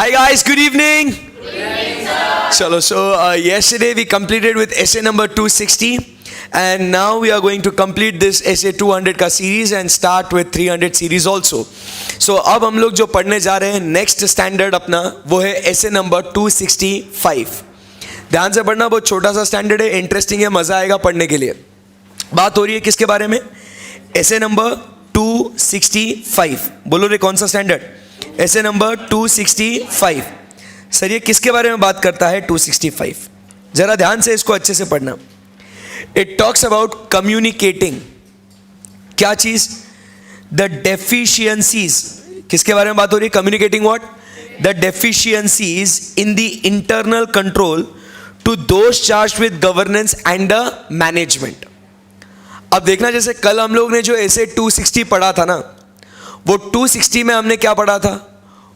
Hi guys, good evening. Good evening, sir. Chalo, so yesterday we completed with essay number 260 and now we are going to complete this essay 200 का series and start with 300 series also. So अब हम लोग जो पढ़ने जा रहे हैं next standard अपना वो है essay number 265. ध्यान से पढ़ना, बहुत छोटा सा स्टैंडर्ड है, इंटरेस्टिंग है, मजा आएगा पढ़ने के लिए. बात हो रही है किसके बारे में? essay number 265. बोलो रे कौन सा स्टैंडर्ड? essay number 265. सर ये किसके बारे में बात करता है 265? जरा ध्यान से इसको अच्छे से पढ़ना. It talks about communicating. क्या चीज? The deficiencies. किसके बारे में बात हो रही है? Communicating what? The deficiencies in the internal control to those charged with governance and the management. अब देखना, जैसे कल हम लोग ने जो ऐसे 260 पढ़ा था ना, वो 260 में हमने क्या पढ़ा था?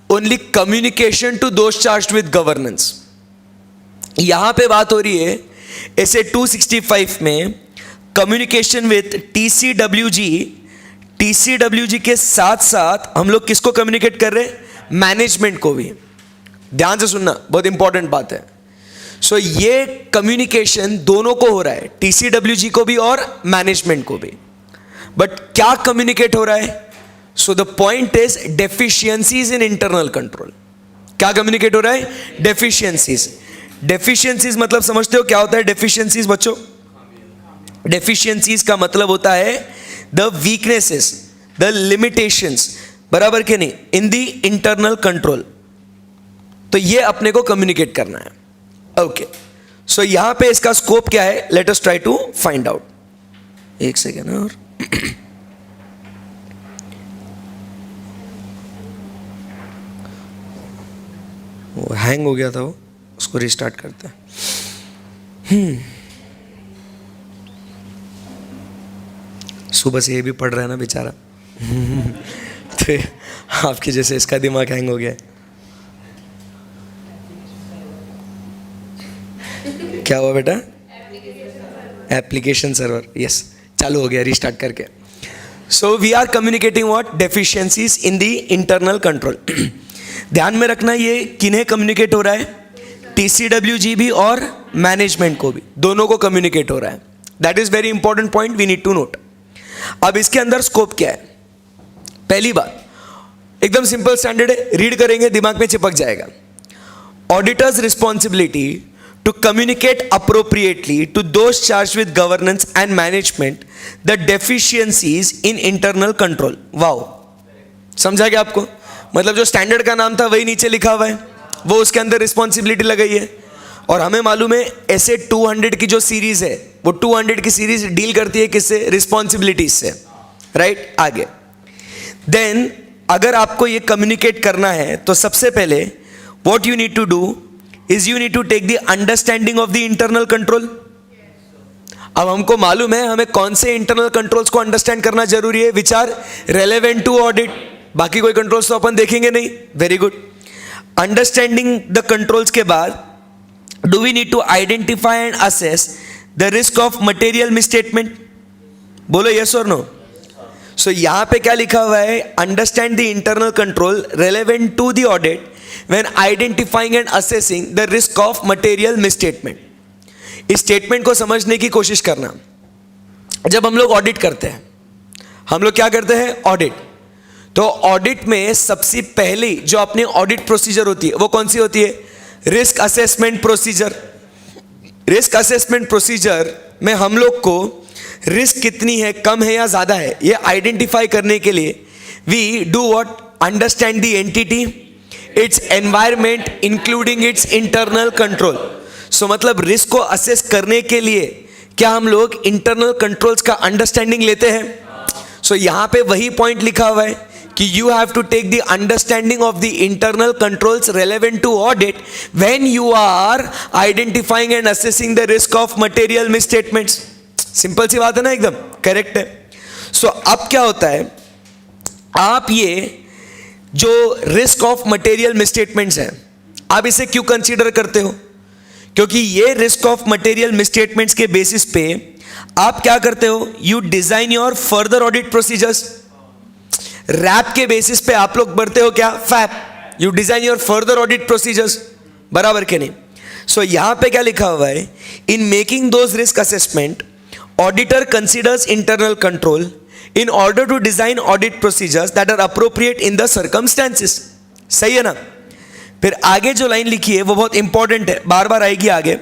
Only communication to those charged with governance. यहां पे बात हो रही है ऐसे 265 में कम्युनिकेशन विद टीसीडब्ल्यूजी. टीसीडब्ल्यूजी के साथ साथ हम लोग किसको कम्युनिकेट कर रहे हैं? मैनेजमेंट को भी. ध्यान से सुनना, बहुत इंपॉर्टेंट बात है. सो ये कम्युनिकेशन दोनों को हो रहा है, टीसीडब्ल्यूजी को भी और मैनेजमेंट को भी. बट क्या कम्युनिकेट हो रहा है? So the point is deficiencies in internal control. क्या कम्युनिकेट हो रहा है? डेफिशिएंसीज. डेफिशिएंसीज मतलब समझते हो क्या होता है डेफिशिएंसीज बच्चों? डेफिशिएंसीज का मतलब होता है द वीकनेसेस, द लिमिटेशंस, बराबर के नहीं, इन द इंटरनल कंट्रोल. तो ये अपने को कम्युनिकेट करना है. ओके, सो यहां पे इसका स्कोप क्या है? Let us try to find out. एक सेकेंड और वो हैंग हो गया था, वो उसको रिस्टार्ट करते हैं. सुबह से ये भी पढ़ रहा है ना बेचारा. तो आपके जैसे इसका दिमाग हैंग हो गया है. क्या हुआ बेटा? Application server. यस, चालू हो गया रिस्टार्ट करके. So we are communicating what? Deficiencies in the internal control. ध्यान में रखना, ये किन्हें कम्युनिकेट हो रहा है? टीसीडब्ल्यूजी भी और मैनेजमेंट को भी, दोनों को कम्युनिकेट हो रहा है. That is very important point, we need to note. अब इसके अंदर स्कोप क्या है? पहली बात, एकदम सिंपल स्टैंडर्ड है, रीड करेंगे दिमाग में चिपक जाएगा. Auditors responsibility to communicate appropriately to those charged with governance and management the deficiencies in internal control. Wow, समझा क्या आपको? मतलब जो स्टैंडर्ड का नाम था वही नीचे लिखा हुआ है, वो उसके अंदर रिस्पॉन्सिबिलिटी लगाई है. और हमें मालूम है ऐसे 200 की जो सीरीज है, वो 200 की सीरीज डील करती है किससे? रिस्पॉन्सिबिलिटीज से, राइट? आगे देन अगर आपको ये कम्युनिकेट करना है तो सबसे पहले what you need to do is you need to take the understanding of the internal control. अब हमको मालूम है हमें कौन से internal controls को understand करना जरूरी है, which are relevant to audit. बाकी कोई controls तो अपन देखेंगे नहीं. Very good. Understanding the controls के बाद do we need to identify and assess the risk of material misstatement? बोलो yes or no. So यहाँ पे क्या लिखा हुआ है? Understand the internal control relevant to the audit when identifying and assessing the risk of material misstatement. इस statement को समझने की कोशिश करना. जब हम लोग ऑडिट करते हैं, हम लोग क्या करते हैं? ऑडिट. तो ऑडिट में सबसे पहले जो अपनी ऑडिट प्रोसीजर होती है वो कौन सी होती है? Risk assessment procedure. Risk assessment procedure में हम लोग को रिस्क कितनी है, कम है या ज्यादा है, ये आइडेंटिफाई करने के लिए we do what? Understand the entity, its environment including its internal control. So मतलब रिस्क को असेस करने के लिए क्या हम लोग इंटरनल कंट्रोल्स का अंडरस्टैंडिंग लेते हैं? सो यहां पे वही पॉइंट लिखा हुआ है कि you have to take the understanding of the internal controls relevant to audit when you are identifying and assessing the risk of material misstatements. Simple सी बात है ना, एकदम करेक्ट है. सो अब क्या होता है, आप ये जो रिस्क ऑफ मटेरियल मिसस्टेटमेंट्स हैं, आप इसे क्यों कंसीडर करते हो? क्योंकि ये रिस्क ऑफ मटेरियल मिसस्टेटमेंट्स के बेसिस पे आप क्या करते हो? You design your further audit procedures. RAP के बेसिस पे आप लोग बढ़ते हो क्या? FAP. You design your further audit procedures, बराबर के नहीं? सो यहां पे क्या लिखा हुआ है, in making those risk assessment auditor considers internal control in order to design audit procedures that are appropriate in the circumstances. सही है ना? फिर आगे जो लाइन लिखी है वो बहुत इंपॉर्टेंट है, बार बार आएगी आगे,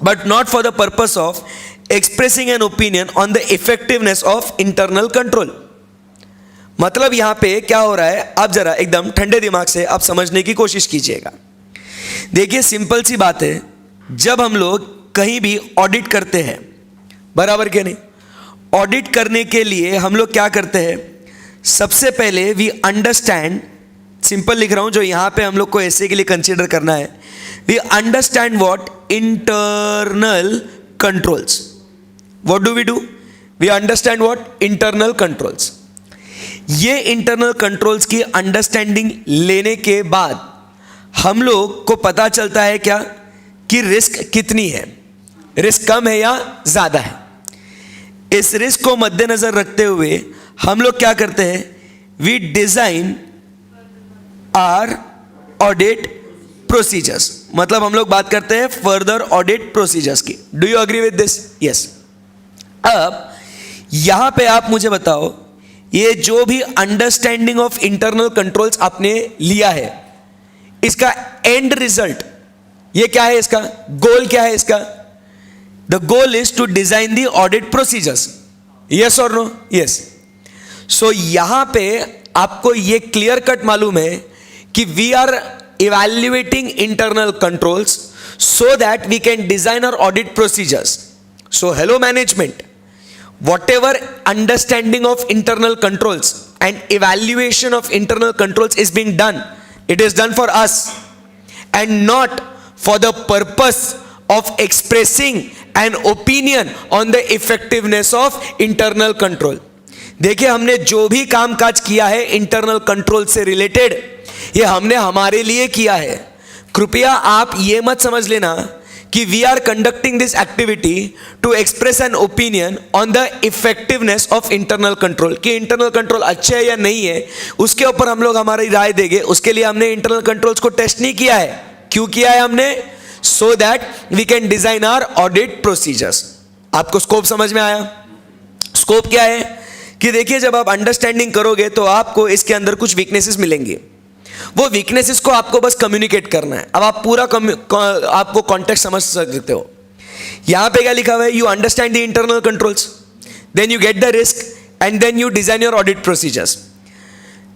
but not for the purpose of expressing an opinion on the effectiveness of internal control. मतलब यहां पे क्या हो रहा है, आप जरा एकदम ठंडे दिमाग से आप समझने की कोशिश कीजिएगा। देखिए सिंपल सी बात है, जब हम लोग कहीं भी ऑडिट करते हैं, बराबर के नहीं, ऑडिट करने के लिए हम लोग क्या करते हैं, सबसे पहले वी अंडरस्टैंड, सिंपल लिख रहा हूं जो यहां पे हम लोग को ऐसे के लिए कंसीडर करना है, we understand what internal controls. What do we do? We understand what internal controls. ये इंटरनल कंट्रोल्स की अंडरस्टैंडिंग लेने के बाद हम लोग को पता चलता है क्या कि रिस्क कितनी है, रिस्क कम है या ज्यादा है। इस रिस्क को मद्देनजर रखते हुए हम लोग क्या करते हैं, we design our audit procedures. मतलब हम लोग बात करते हैं फर्दर ऑडिट प्रोसीजर्स की। Do you agree with this? Yes. अब यहां पे आप मुझे बताओ, ये जो भी अंडरस्टैंडिंग ऑफ इंटरनल कंट्रोल्स आपने लिया है, इसका एंड रिजल्ट ये क्या है, इसका गोल क्या है इसका? The goal is to design the audit procedures. Yes और नो? यस। सो यहां पे आपको ये क्लियर कट मालूम है कि we are evaluating internal controls so that we can design our audit procedures. So hello management, whatever understanding of internal controls and evaluation of internal controls is being done, it is done for us and not for the purpose of expressing an opinion on the effectiveness of internal control. देखिए हमने जो भी कामकाज किया है internal control से related, ये हमने हमारे लिए किया है। कृपया आप ये मत समझ लेना कि we are conducting this activity to express an opinion on the effectiveness of internal control, कि इंटरनल कंट्रोल अच्छे है या नहीं है उसके ऊपर हम लोग हमारी राय देंगे। उसके लिए हमने इंटरनल कंट्रोल्स को टेस्ट नहीं किया है। क्यों किया है हमने? So that we can design our audit procedures. आपको स्कोप समझ में आया? स्कोप क्या है कि देखिए जब आप अंडरस्टैंडिंग करोगे तो आपको इसके अंदर कुछ वीकनेसेस मिलेंगी, वो वीकनेसेस को आपको बस कम्युनिकेट करना है। अब आप पूरा आपको कॉन्टेक्स्ट समझ सकते हो। यहां पे क्या लिखा हुआ है, you understand the internal controls, then you get the risk and then you design your audit procedures.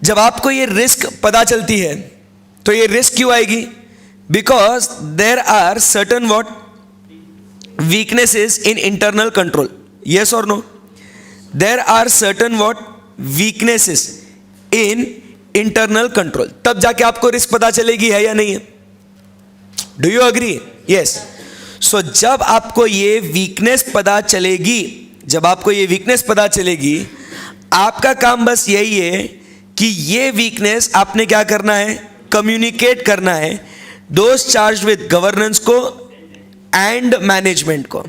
जब आपको ये रिस्क पता चलती है तो ये रिस्क क्यों आएगी? Because there are certain what weaknesses in internal control. Yes और no? There are certain what weaknesses in internal control. तब जाके आपको रिस्क पता चलेगी है या नहीं है। Do you agree? Yes. So जब आपको ये वीकनेस पता चलेगी, जब आपको ये वीकनेस पता चलेगी, आपका काम बस यही है कि ये वीकनेस आपने क्या करना है, कम्युनिकेट करना है दोज चार्ज विद गवर्नेंस को एंड मैनेजमेंट को।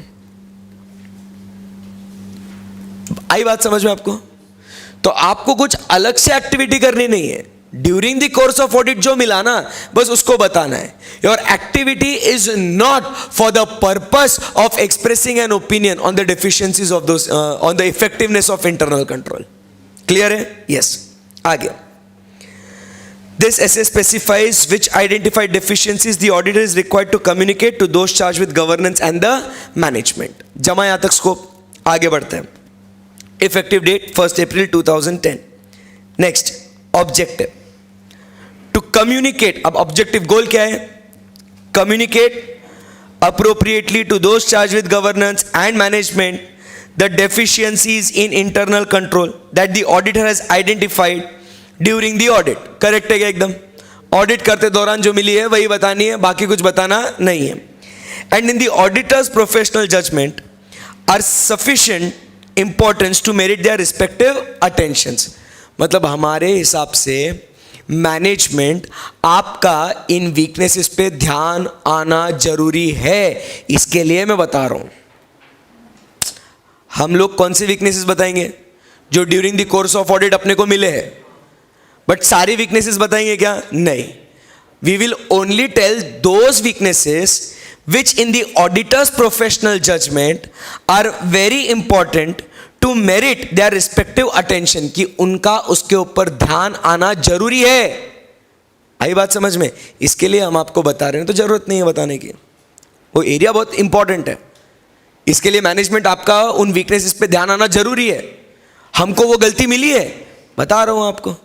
आई बात समझ में आपको? तो आपको कुछ अलग से एक्टिविटी करनी नहीं है। During the course of audit जो मिला ना, बस उसको बताना है। Your activity is not for the purpose of expressing an opinion on the deficiencies of those, on the effectiveness of internal control. Clear है? यस। आगे, this essay specifies which identified deficiencies the auditor is required to communicate to those charged with governance and the management. जमा यहां तक scope. आगे बढ़ते हैं। Effective date 1st April 2010. Next, objective. To communicate, अब objective goal क्या है? Communicate appropriately to those charged with governance and management the deficiencies in internal control that the auditor has identified during the audit. Correct है क्या एकदम? Audit करते दौरान जो मिली है वही बतानी है, बाकी कुछ बताना नहीं है. And in the auditor's professional judgment are sufficient importance to merit their respective attentions. मतलब हमारे हिसाब से मैनेजमेंट आपका इन वीकनेसेस पे ध्यान आना जरूरी है, इसके लिए मैं बता रहा हूं. हम लोग कौन से वीकनेसेस बताएंगे जो during the course of audit अपने को मिले हैं? बट सारी वीकनेसेस बताएंगे क्या? नहीं. We will only tell those weaknesses which in the auditor's professional judgment are very important to merit their respective attention, कि उनका उसके ऊपर ध्यान आना जरूरी है. आई बात समझ में? इसके लिए हम आपको बता रहे हैं, तो जरूरत नहीं है बताने की. वो एरिया बहुत इंपॉर्टेंट है. इसके लिए मैनेजमेंट आपका उन वीकनेसेस पे ध्यान आना जरूरी है. हमको वो गलती मिली है, बता रहा हूं आपको.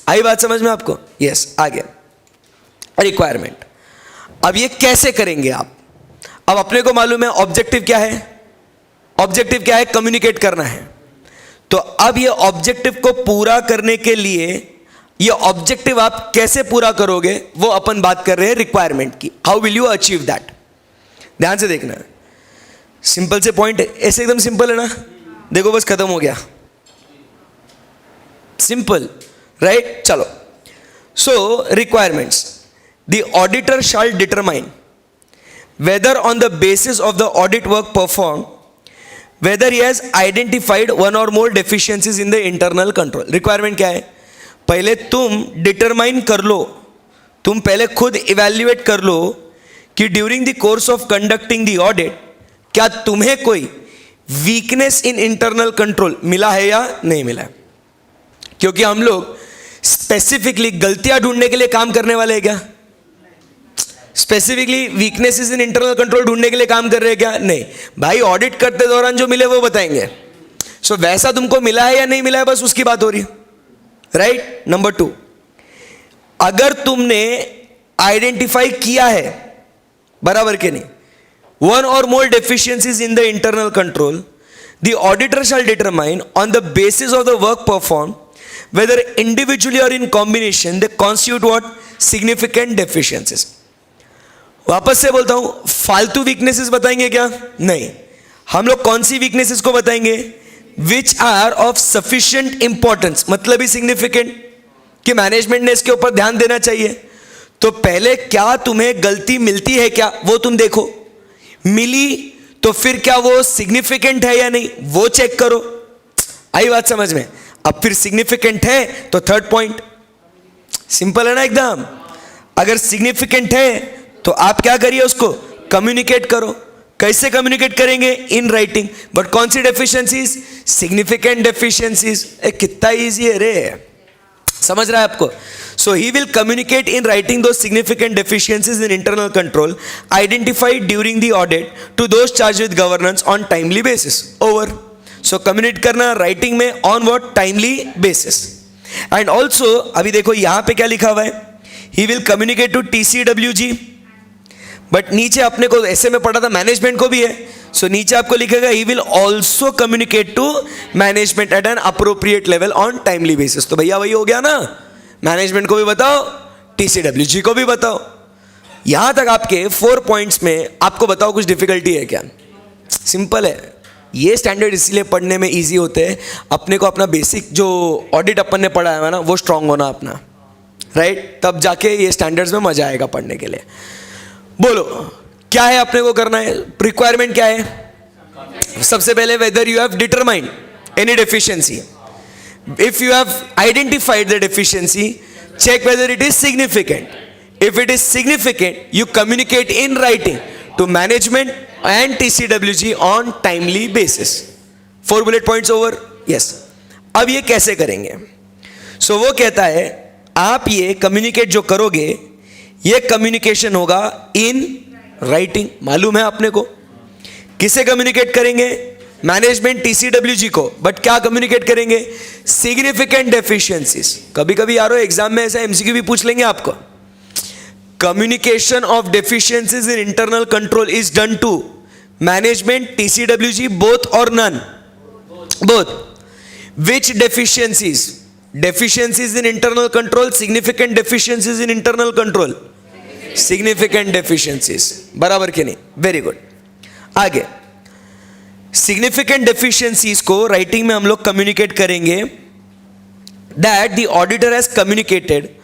आई बात समझ में आपको? यस. आगे रिक्वायरमेंट. अब ये कैसे करेंगे आप? अब अपने को मालूम है ऑब्जेक्टिव क्या है. ऑब्जेक्टिव क्या है? कम्युनिकेट करना है. तो अब ये ऑब्जेक्टिव को पूरा करने के लिए, ये ऑब्जेक्टिव आप कैसे पूरा करोगे वो अपन बात कर रहे हैं रिक्वायरमेंट की. How will you achieve that? ध्यान से देखना. सिंपल से पॉइंट है, ऐसे एकदम सिंपल है ना. देखो बस खत्म हो गया. Simple, right? चलो. सो requirements. The auditor shall determine whether on the basis of the audit work performed, whether he has identified one or more deficiencies in the internal control. Requirement क्या है? पहले तुम determine कर लो, तुम पहले खुद evaluate कर लो कि during the course of conducting the audit क्या तुम्हें कोई weakness in internal control मिला है या नहीं मिला है. क्योंकि हम लोग स्पेसिफिकली गलतियां ढूंढने के लिए काम करने वाले हैं क्या? Specifically weaknesses in internal control ढूंढने के लिए काम कर रहे हैं क्या? नहीं भाई. ऑडिट करते दौरान जो मिले वो बताएंगे. सो वैसा तुमको मिला है या नहीं मिला है, बस उसकी बात हो रही है, राइट? नंबर 2, अगर तुमने आइडेंटिफाई किया है, बराबर के नहीं, वन और more deficiencies in the internal control, the auditor shall determine on the basis of the work perform whether individually or in combination they constitute what? Significant deficiencies. वापस से बोलता हूं, फालतू वीकनेसेस बताएंगे क्या? नहीं. हम लोग कौन सी वीकनेसेस को बताएंगे? Which are of sufficient importance, मतलब ही सिग्निफिकेंट, कि मैनेजमेंट ने इसके ऊपर ध्यान देना चाहिए. तो पहले क्या तुम्हें गलती मिलती है क्या, वो तुम देखो. मिली तो फिर क्या वो सिग्निफिकेंट है या नहीं, वो चेक करो. आई बात समझ में? अब फिर सिग्निफिकेंट है तो थर्ड पॉइंट. सिंपल है ना एकदम. अगर सिग्निफिकेंट है तो आप क्या करिए, उसको कम्युनिकेट करो. कैसे कम्युनिकेट करेंगे? इन राइटिंग. बट कौन सी डेफिशिएंसीज? Significant deficiencies. कितना इजी है रे, समझ रहा है आपको? So he will communicate in writing do significant deficiencies in internal control identified during the audit to those charge with governance on timely basis. Over. So communicate करना writing में on what? Timely basis. And also अभी देखो यहां पे क्या लिखा हुआ है, he will communicate to TCWG. But नीचे अपने को ऐसे में पढ़ा था मैनेजमेंट को भी है. सो नीचे आपको लिखेगा he will also communicate to management at an appropriate level on timely basis. तो भैया वही हो गया ना, मैनेजमेंट को भी बताओ, TCWG को भी बताओ. यहां तक आपके 4 पॉइंट्स में आपको बताओ कुछ डिफिकल्टी है क्या? सिंपल है. ये स्टैंडर्ड इसलिए पढ़ने में इजी होते हैं, अपने को अपना बेसिक जो ऑडिट अपन ने पढ़ा है ना वो स्ट्रांग होना अपना, राइट? तब जाके ये स्टैंडर्ड्स में मजा आएगा पढ़ने के लिए. बोलो क्या है अपने को करना है? रिक्वायरमेंट क्या है? सबसे पहले whether you have determined any deficiency. If you have identified the deficiency, check whether it is significant. If it is significant, you communicate in writing to management and TCWG on timely basis. 4 bullet points over. Yes. अब ये कैसे करेंगे? So वो कहता है आप ये communicate जो करोगे, ये कम्युनिकेशन होगा इन राइटिंग. मालूम है अपने को किसे कम्युनिकेट करेंगे? मैनेजमेंट TCWG को. बट क्या कम्युनिकेट करेंगे? Significant deficiencies. कभी कभी यारो एग्जाम में ऐसा MCQ भी पूछ लेंगे आपको. Communication of deficiencies in internal control is done to management, TCWG, both or none? Both. Which deficiencies? Deficiencies in internal control, significant deficiencies in internal control. Significant deficiencies. बराबर के नहीं? Very good. आगे significant deficiencies को writing में हम लोग communicate करेंगे that the auditor has communicated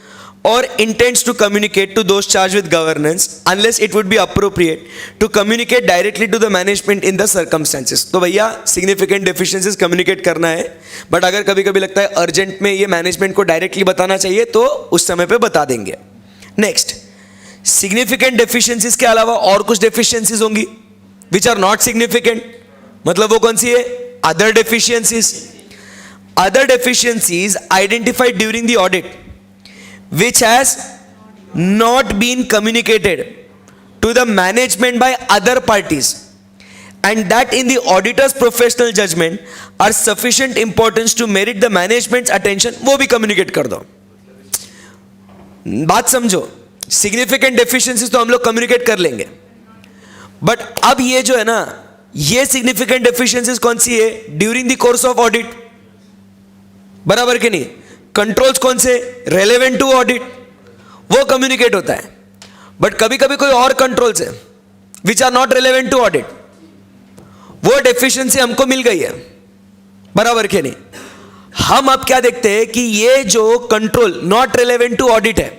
or intends to communicate to those charged with governance unless it would be appropriate to communicate directly to the management in the circumstances. तो भैया significant deficiencies communicate करना है, but अगर कभी कभी लगता है urgent में ये management को directly बताना चाहिए तो उस समय पे बता देंगे. Next, significant deficiencies के अलावा और कुछ deficiencies होंगी which are not significant. मतलब वो कौन सी है? Other deficiencies. Other deficiencies identified during the audit which has not been communicated to the management by other parties and that in the auditor's professional judgment are sufficient importance to merit the management's attention, वो भी communicate कर दो. बात समझो, significant deficiencies तो हम लोग communicate कर लेंगे, but अब ये जो है ना, ये significant deficiencies कौन सी है? During the course of audit, बराबर के नहीं? कंट्रोल्स कौन से? रेलेवेंट टू ऑडिट, वो कम्युनिकेट होता है. बट कभी कभी कोई और कंट्रोल्स है which are not relevant to audit, वो डेफिशिएंसी हमको मिल गई है, बराबर के नहीं? हम अब क्या देखते हैं कि ये जो control not relevant to audit है,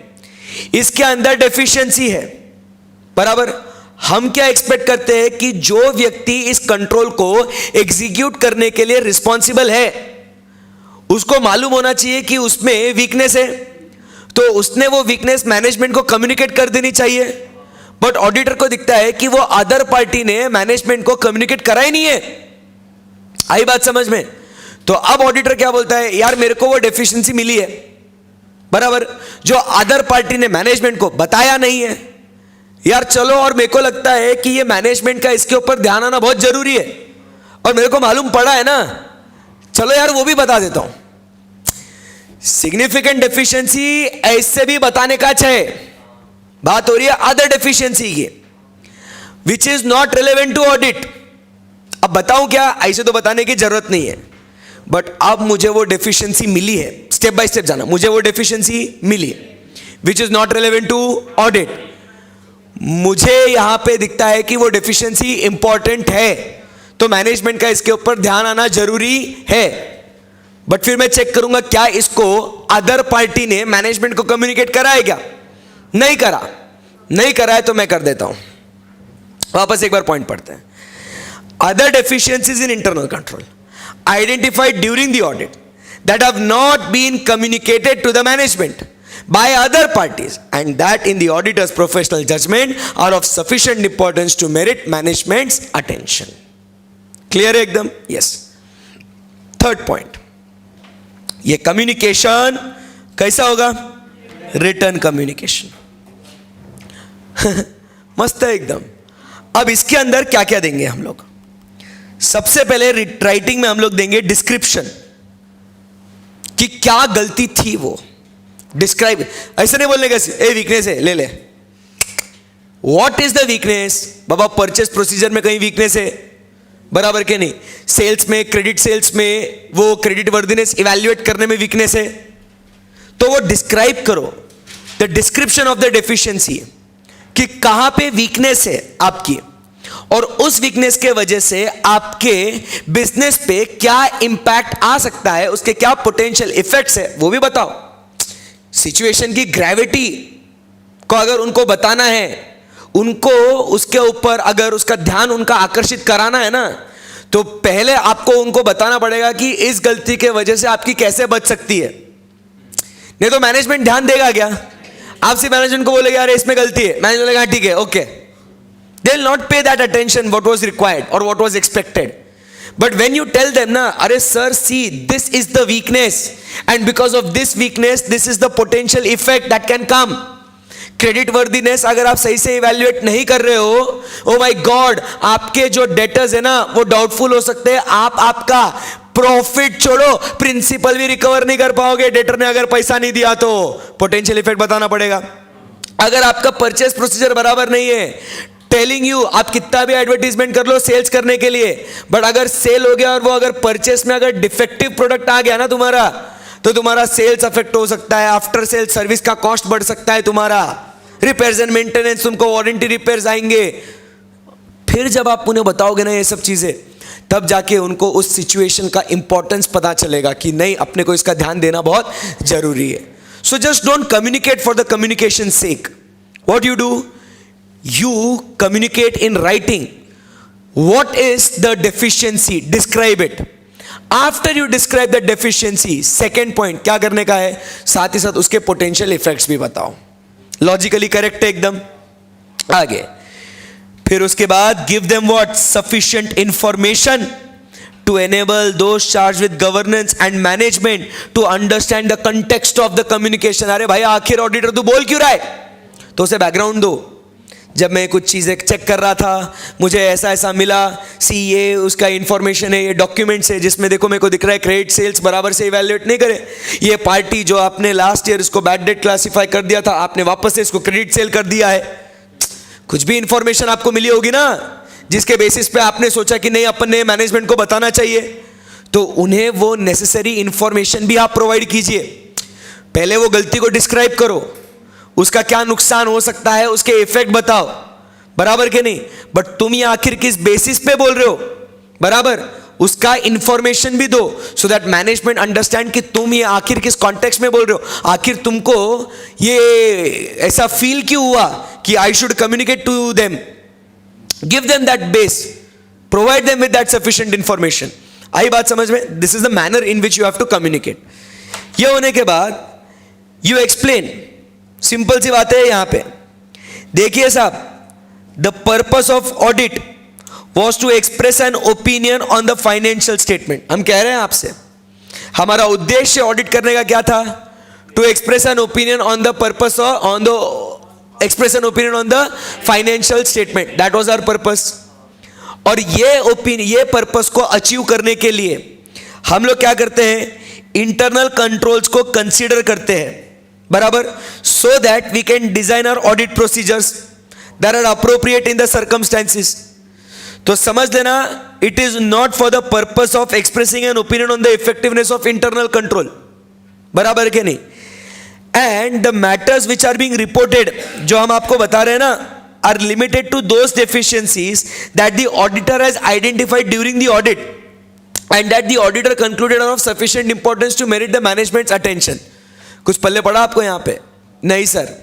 इसके अंदर डेफिशिएंसी है, बराबर. हम क्या एक्सपेक्ट करते हैं कि जो व्यक्ति इस कंट्रोल को एग्जीक्यूट करने के लिए रिस्पॉन्सिबल है उसको मालूम होना चाहिए कि उसमें वीकनेस है, तो उसने वो वीकनेस मैनेजमेंट को कम्युनिकेट कर देनी चाहिए. बट ऑडिटर को दिखता है कि वो अदर पार्टी ने मैनेजमेंट को कम्युनिकेट करा ही नहीं है. आई बात समझ में? तो अब ऑडिटर क्या बोलता है, यार मेरे को वो डेफिशिएंसी मिली है, बराबर, जो अदर पार्टी ने मैनेजमेंट को बताया नहीं है. यार चलो, और मेरे को लगता है कि ये मैनेजमेंट का इसके ऊपर ध्यान आना बहुत जरूरी है और मेरे को मालूम पड़ा है ना, चलो यार वो भी बता देता हूं. सिग्निफिकेंट डेफिशिएंसी ऐसे भी बताने का चाहे. बात हो रही है अदर डेफिशिएंसी की which is not relevant to audit. अब बताऊं क्या? ऐसे तो बताने की जरूरत नहीं है, बट अब मुझे वो डेफिशिएंसी मिली है. स्टेप बाय स्टेप जाना. मुझे वो डेफिशिएंसी मिली which is not relevant to audit. मुझे यहां पे दिखता है कि वो डेफिशिएंसी इंपॉर्टेंट है, तो मैनेजमेंट का इसके ऊपर ध्यान आना जरूरी है. बट फिर मैं चेक करूंगा क्या इसको अदर पार्टी ने मैनेजमेंट को कम्युनिकेट करा है क्या? नहीं करा. नहीं करा है तो मैं कर देता हूं. वापस एक बार पॉइंट पढ़ते हैं. Other deficiencies in internal control identified during the audit that have not been communicated to the management by other parties and that in the auditor's professional judgment are of sufficient importance to merit management's attention. Clear है एकदम? Yes. Third point, ये communication कैसा होगा? Return communication. मस्त है एकदम. अब इसके अंदर क्या क्या देंगे हम लोग? सबसे पहले राइटिंग में हम लोग देंगे डिस्क्रिप्शन कि क्या गलती थी. वो डिस्क्राइब, ऐसे नहीं बोलने का ए वीकनेस है ले ले. What is the weakness? Baba purchase procedure में कहीं वीकनेस है, बराबर के नहीं? सेल्स में, क्रेडिट सेल्स में वो क्रेडिट वर्दीनेस इवैल्यूएट करने में वीकनेस है, तो वो डिस्क्राइब करो. The description of the deficiency कि कहां पे वीकनेस है आपकी और उस वीकनेस के वजह से आपके बिजनेस पे क्या इंपैक्ट आ सकता है, उसके क्या पोटेंशियल इफेक्ट्स है वो भी बताओ. सिचुएशन की ग्रेविटी को अगर उनको बताना है, उनको उसके ऊपर अगर उसका ध्यान उनका आकर्षित कराना है ना, तो पहले आपको उनको बताना पड़ेगा कि इस गलती के वजह से आपकी कैसे बच सकती है. नहीं तो मैनेजमेंट ध्यान देगा क्या? आपसे मैनेजमेंट को बोलेगा यार इसमें गलती है, मैनेजमेंट बोलेगा ठीक है okay. They will not pay that attention what was required और what was expected. But when you tell them na, अरे sir see this is the weakness and because of this weakness this is the potential effect that can come. Credit worthiness अगर आप सही से evaluate नहीं कर रहे हो, oh my God, आपके जो डेटर्स है ना वो डाउटफुल हो सकते हैं. आप आपका प्रॉफिट छोड़ो, प्रिंसिपल भी रिकवर नहीं कर पाओगे. डेटर ने अगर पैसा नहीं दिया तो पोटेंशियल इफेक्ट बताना पड़ेगा. अगर आपका परचेस प्रोसीजर बराबर नहीं है, टेलिंग यू आप कितना भी एडवर्टीजमेंट कर लो सेल्स करने के लिए, बट अगर सेल हो गया और वो अगर परचेस में अगर डिफेक्टिव प्रोडक्ट आ गया ना तुम्हारा, तो तुम्हारा सेल्स अफेक्ट हो सकता है. आफ्टर सेल सर्विस का कॉस्ट बढ़ सकता है तुम्हारा. रिपेयर्स एंड मेंटेनेंस, तुमको वारंटी रिपेयर्स आएंगे. फिर जब आप उन्हें बताओगे ना ये सब चीजें, तब जाके उनको उस सिचुएशन का इंपॉर्टेंस पता चलेगा कि नहीं अपने को इसका ध्यान देना बहुत जरूरी है. So just don't communicate for the communication's sake. What you do? You communicate in writing. What is the deficiency? Describe it. After you describe the deficiency, second point क्या करने का है, साथ ही साथ उसके potential effects भी बताओ. Logically correct है एकदम. आगे फिर उसके बाद give them what? Sufficient information to enable those charged with governance and management to understand the context of the communication. अरे भाई आखिर ऑडिटर तू बोल क्यों रहा है, तो उसे बैकग्राउंड दो. जब मैं कुछ चीज़ें चेक कर रहा था, मुझे ऐसा ऐसा मिला, सी ये उसका इंफॉर्मेशन है, ये डॉक्यूमेंट्स है जिसमें देखो मेरे को दिख रहा है क्रेडिट सेल्स बराबर से इवैल्यूएट नहीं करे, ये पार्टी जो आपने लास्ट ईयर इसको बैड डेट क्लासिफाई कर दिया था, आपने वापस से इसको क्रेडिट सेल कर दिया है. कुछ भी इंफॉर्मेशन आपको मिली होगी ना, जिसके बेसिस पे आपने सोचा कि नहीं अपन ने मैनेजमेंट को बताना चाहिए, तो उन्हें वो नेसेसरी इंफॉर्मेशन भी आप प्रोवाइड कीजिए. पहले वो गलती को डिस्क्राइब करो, उसका क्या नुकसान हो सकता है, उसके इफेक्ट बताओ, बराबर के नहीं. बट तुम ये आखिर किस बेसिस पे बोल रहे हो, बराबर, उसका इंफॉर्मेशन भी दो, सो दैट मैनेजमेंट अंडरस्टैंड कि तुम ये आखिर किस कॉन्टेक्स्ट में बोल रहे हो, आखिर तुमको ये ऐसा फील क्यों हुआ कि I should communicate to them. Give them that base, provide them with that sufficient information. आई बात समझ में? This is the manner in which you have to communicate. ये होने के बाद you explain. सिंपल सी बात है यहां पे. देखिए साहब, the purpose of audit was to express an opinion on the financial statement. हम कह रहे हैं आपसे, हमारा उद्देश्य ऑडिट करने का क्या था? To express an opinion on the purpose of, on the express an opinion on the financial statement. That was our purpose. और ये पर्पस को अचीव करने के लिए हम लोग क्या करते हैं, इंटरनल कंट्रोल्स को कंसीडर करते हैं, बराबर, so that we can design our audit procedures that are appropriate in the circumstances. तो समझ लेना, it is not for the purpose of expressing an opinion on the effectiveness of internal control, बराबर के नहीं. And the matters which are being reported, जो हम आपको बता रहे हैं ना, are limited to those deficiencies that the auditor has identified during the audit and that the auditor concluded are of sufficient importance to merit the management's attention. कुछ पल्ले पड़ा आपको यहाँ पे? नहीं सर.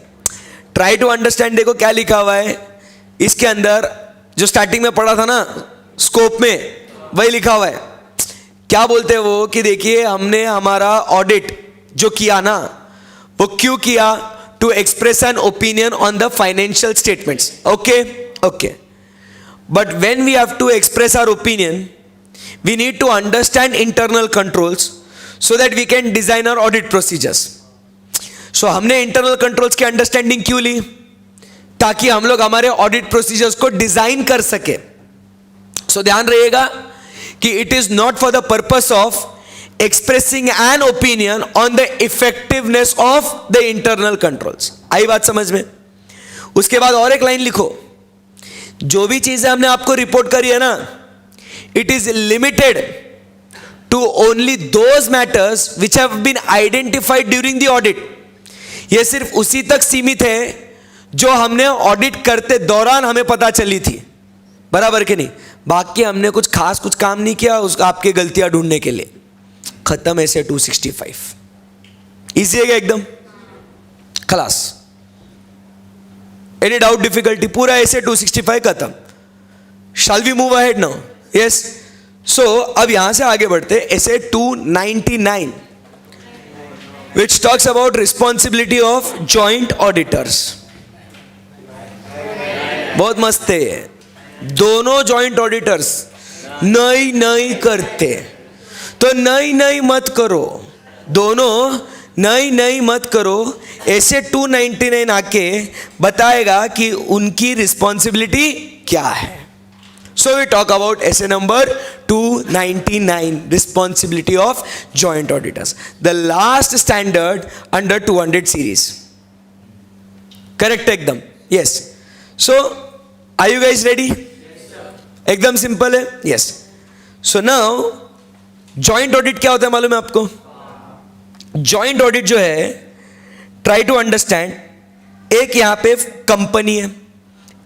Try to understand. देखो क्या लिखा हुआ है इसके अंदर, जो स्टार्टिंग में पढ़ा था ना स्कोप में, वही लिखा हुआ है. क्या बोलते हैं वो कि देखिए हमने हमारा ऑडिट जो किया ना, वो क्यों किया? To express an opinion on the financial statements. Okay. But when we have to express our opinion, we need to understand internal controls so that we can design our audit procedures. So हमने internal controls की understanding क्यों ली? ताकि हम लोग हमारे audit procedures को design कर सके. सो ध्यान रहिएगा कि it is not for the purpose of expressing an opinion on the effectiveness of the internal controls. आई बात समझ में? उसके बाद और एक लाइन लिखो, जो भी चीजें हमने आपको रिपोर्ट करी है ना, it is limited to only those matters which have been identified during the audit. ये सिर्फ उसी तक सीमित है जो हमने ऑडिट करते दौरान हमें पता चली थी, बराबर के नहीं. बाकी हमने कुछ खास कुछ काम नहीं किया उसका आपके गलतियां ढूंढने के लिए. खत्म ऐसे 265. इजी है क्या एकदम? खलास. Any doubt, difficulty? पूरा ऐसे 265 खत्म. Shall we move ahead now? Yes. So अब यहां से आगे बढ़ते ऐसे 299 which talks about responsibility of joint auditors. बहुत मस्त है ये. दोनों जॉइंट ऑडिटर्स नहीं करते तो नहीं मत करो, दोनों नहीं मत करो. ऐसे 299 आके बताएगा कि उनकी रिस्पॉन्सिबिलिटी क्या है. So we talk about SA number 299, responsibility of joint auditors, the last standard under 200 series. Correct एकदम? Yes. So are you guys ready? एकदम सिंपल है. Yes. So now joint audit क्या होता है मालूम है आपको? जॉइंट ऑडिट जो है, ट्राई टू अंडरस्टैंड, एक यहां पे कंपनी है,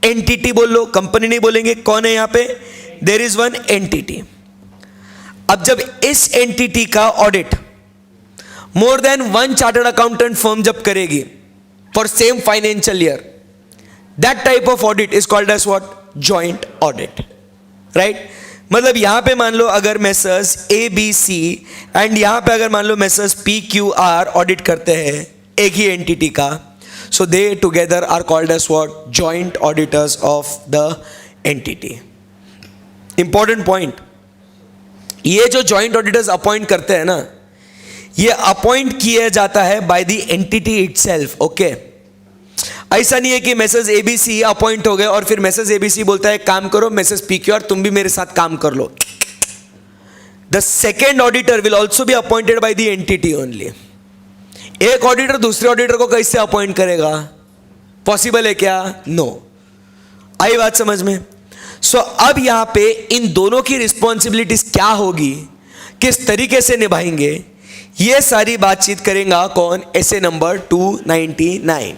एंटिटी बोल लो, कंपनी नहीं बोलेंगे. कौन है यहां पे? There is one entity. अब जब इस एंटिटी का audit more than one chartered accountant firm जब करेगी for same financial year, that type of audit is called as what? Joint audit, right? मतलब यहां पे मान लो अगर messrs A B C and यहां पे अगर मान लो messrs P Q R audit करते हैं एक ही एंटिटी का, so they together are called as what? Joint auditors of the entity. Important point, ये जो जॉइंट ऑडिटर्स अपॉइंट करते हैं ना, ये अपॉइंट किया जाता है bye the entity itself. Okay, ऐसा नहीं है कि मैसेज एबीसी अपॉइंट हो गए और फिर मैसेज एबीसी बोलता है काम करो, मैसेज पीक्यू और तुम भी मेरे साथ काम कर लो. The second auditor will also be appointed by the entity only. एक ऑडिटर दूसरे ऑडिटर को कैसे अपॉइंट करेगा? पॉसिबल है क्या? नो. आई बात समझ में? सो अब यहां पे इन दोनों की रिस्पॉन्सिबिलिटीज क्या होगी, किस तरीके से निभाएंगे, ये सारी बातचीत करेगा कौन? SA number 299.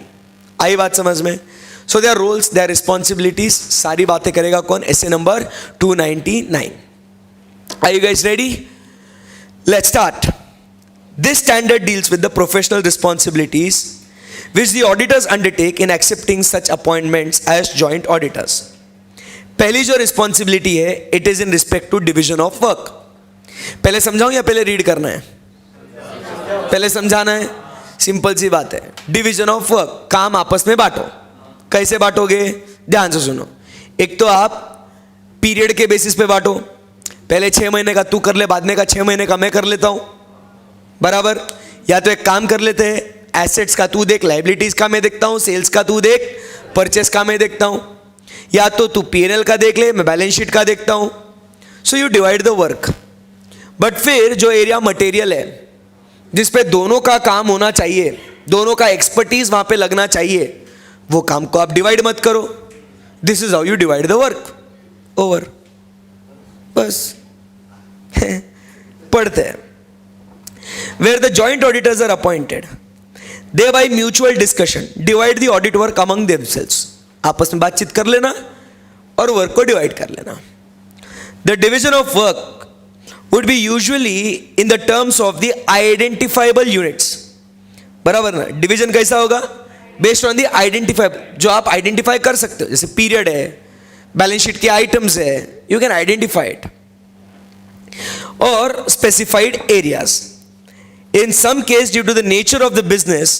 आई बात समझ में? So their roles, their responsibilities, सारी बातें करेगा कौन? SA number 299. Are you guys ready? Let's start. This standard deals with the professional responsibilities which the auditors undertake in accepting such appointments as joint auditors. पहली जो responsibility है, it is in respect to division of work. पहले समझाऊं या पहले read करना है? पहले समझाना है. सिंपल सी बात है. डिवीजन ऑफ वर्क, काम आपस में बांटो. कैसे बांटोगे? ध्यान से सुनो. एक तो आप पीरियड के बेसिस पे बांटो. पहले 6 महीने का तू कर ले, बाद में का 6 महीने का मैं कर लेता हूं, बराबर? या तो एक काम कर लेते हैं, एसेट्स का तू देख, लाइबिलिटीज का मैं देखता हूं, सेल्स का तू देख, परचेस का मैं देखता हूं. या तो तू पीएनएल का देख ले, मैं बैलेंस शीट का देखता हूं. So you divide the work. But फिर जो एरिया मटेरियल है जिस पे दोनों का काम होना चाहिए, दोनों का एक्सपर्टीज वहां पे लगना चाहिए, वो काम को आप डिवाइड मत करो. This is how you divide the work. Over. बस पढ़ते हैं. Where the joint auditors are appointed, they by mutual discussion divide the audit work among themselves. आपस में बातचीत कर लेना और वर्क को डिवाइड कर लेना. The division of work would be usually in the terms of the identifiable units. बराबर ना? डिवीजन कैसा होगा? बेस्ड ऑन द आइडेंटिफाइबल, जो आप आइडेंटिफाई कर सकते हो. जैसे पीरियड है, बैलेंस शीट के आइटम्स है, यू कैन आइडेंटिफाई इट. और specified areas. In some case, due to the nature of the business,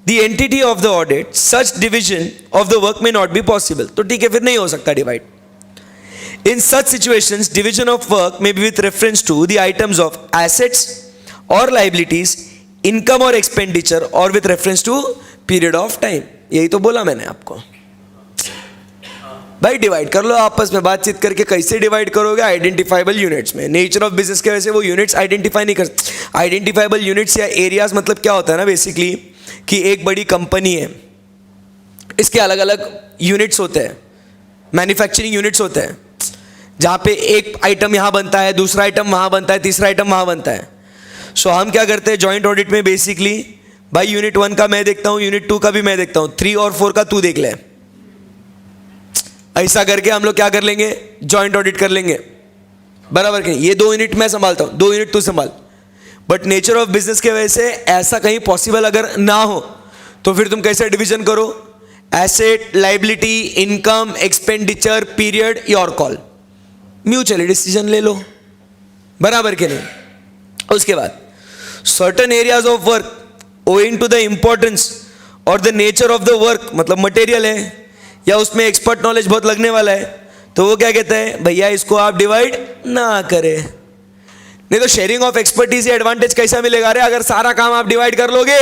the entity of the audit, such division of the work may not be possible. तो ठीक है, फिर नहीं हो सकता divide. In such situations, division of work may be with reference to the items of assets or liabilities, income or expenditure, or with reference to period of time. यही तो बोला मैंने आपको. भाई डिवाइड कर लो आपस में बातचीत करके. कैसे डिवाइड करोगे? आइडेंटिफाइबल यूनिट्स में. नेचर ऑफ बिजनेस के वजह से वो यूनिट्स आइडेंटिफाई नहीं कर. आइडेंटिफाइबल यूनिट्स या एरियाज मतलब क्या होता है ना, बेसिकली कि एक बड़ी कंपनी है, इसके अलग अलग यूनिट्स होते हैं, मैन्युफैक्चरिंग यूनिट्स होते हैं, जहाँ पे एक आइटम यहाँ बनता है, दूसरा आइटम वहाँ बनता है, तीसरा आइटम वहाँ बनता है. सो हम क्या करते हैं जॉइंट ऑडिट में? बेसिकली भाई यूनिट 1 का मैं देखता हूँ, यूनिट 2 का भी मैं देखता हूँ, 3 और 4 का तू देख ले. ऐसा करके हम लोग क्या कर लेंगे? जॉइंट ऑडिट कर लेंगे. बराबर कि ये 2 यूनिट मैं संभालता हूं, 2 यूनिट तू संभाल. बट नेचर ऑफ बिजनेस के वजह से ऐसा कहीं पॉसिबल अगर ना हो तो फिर तुम कैसे डिवीजन करो? Asset, liability, income, expenditure, period, your call. Mutually decision ले लो. बराबर के नहीं? उसके बाद certain areas of work owing to the importance और the nature of the work, मतलब मटेरियल है या उसमें एक्सपर्ट नॉलेज बहुत लगने वाला है, तो वो क्या कहता है? भैया इसको आप डिवाइड ना करें. नहीं तो शेयरिंग ऑफ एक्सपर्टीज एडवांटेज कैसा मिलेगा रे अगर सारा काम आप डिवाइड कर लोगे?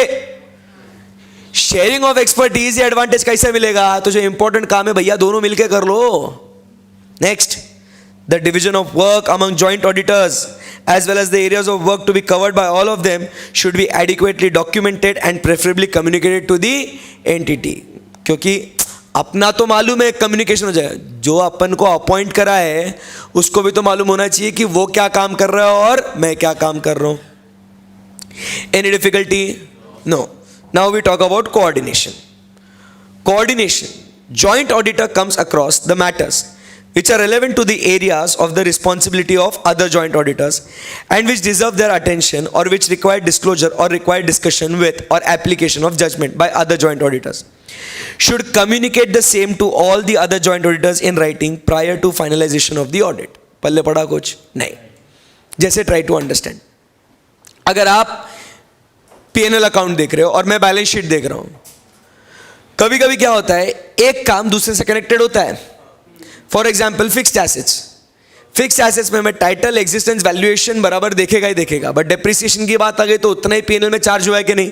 शेयरिंग ऑफ एक्सपर्टीज एडवांटेज कैसे मिलेगा? तो जो इंपॉर्टेंट काम है भैया दोनों मिलके कर लो. Next, the division of work among joint auditors as well as the areas of work to be covered by all of them should be adequately documented and preferably communicated to the entity. क्योंकि अपना तो मालूम है, communication हो जाएगा. जो अपन को appoint करा है उसको भी तो मालूम होना चाहिए कि वो क्या काम कर रहा है और मैं क्या काम कर रहा हूं. Any difficulty? No. Now we talk about coordination. Coordination. Joint auditor comes across the matters which are relevant to the areas of the responsibility of other joint auditors and which deserve their attention or which require disclosure or require discussion with or application of judgment by other joint auditors should communicate the same to all the other joint auditors in writing prior to finalization of the audit. पल्ले पड़ा कुछ नहीं. जैसे try to understand. अगर आप P&L account देख रहे हो और मैं बैलेंस शीट देख रहा हूं, कभी कभी क्या होता है, एक काम दूसरे से कनेक्टेड होता है. फॉर एग्जाम्पल फिक्स्ड एसेट्स में मैं टाइटल, एग्जिस्टेंस, वैल्यूएशन बराबर देखेगा ही देखेगा, बट डेप्रिसिएशन की बात आ गई तो उतना ही P&L में चार्ज हुआ है कि नहीं,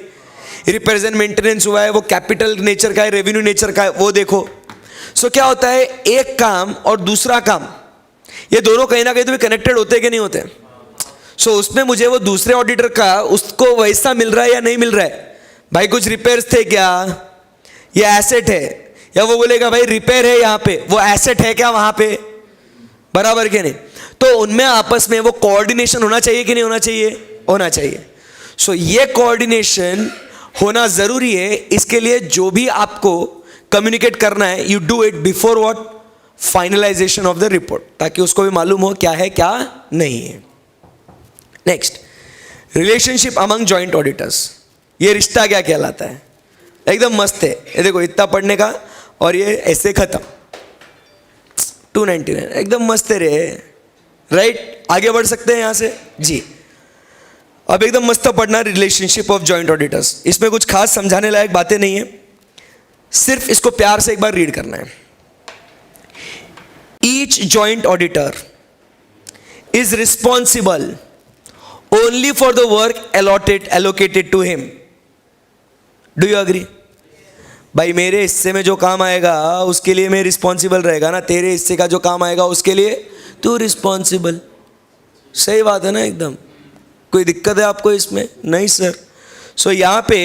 रिपेयर्स एंड मेंटेनेंस हुआ है, वो कैपिटल नेचर का है, रेवेन्यू नेचर का है, वो देखो. सो क्या होता है, एक काम और दूसरा काम, ये दोनों कहीं ना कहीं तो कनेक्टेड होते कि नहीं होते. सो उसमें मुझे वो दूसरे ऑडिटर का उसको वैसा मिल रहा है या नहीं मिल रहा है. भाई कुछ रिपेयर्स थे क्या, ये एसेट है, या वो बोलेगा भाई रिपेयर है यहाँ पे, वो एसेट है क्या वहां पे, बराबर के नहीं. तो उनमें आपस में वो कोऑर्डिनेशन होना चाहिए कि नहीं होना चाहिए, होना चाहिए. सो ये कोऑर्डिनेशन होना जरूरी है. इसके लिए जो भी आपको कम्युनिकेट करना है, you do it before what, finalisation of the report, ताकि उसको भी मालूम हो क्या है क्या नहीं है. Next, relationship among joint auditors. ये रिश्ता क्या कहलाता है, एकदम मस्त है. ये देखो इतना पढ़ने का और ये ऐसे खत्म, 299 एकदम मस्त है रे. राइट, आगे बढ़ सकते हैं यहां से जी. अब एकदम मस्त पढ़ना रिलेशनशिप ऑफ जॉइंट ऑडिटर्स. इसमें कुछ खास समझाने लायक बातें नहीं है, सिर्फ इसको प्यार से एक बार रीड करना है. Each joint auditor is responsible only for the work allocated to him. Do you agree? भाई मेरे हिस्से में जो काम आएगा उसके लिए मैं रिस्पॉन्सिबल रहेगा ना, तेरे हिस्से का जो काम आएगा उसके लिए तू रिस्पॉन्सिबल. सही बात है ना एकदम. कोई दिक्कत है आपको इसमें? नहीं सर. सो यहाँ पे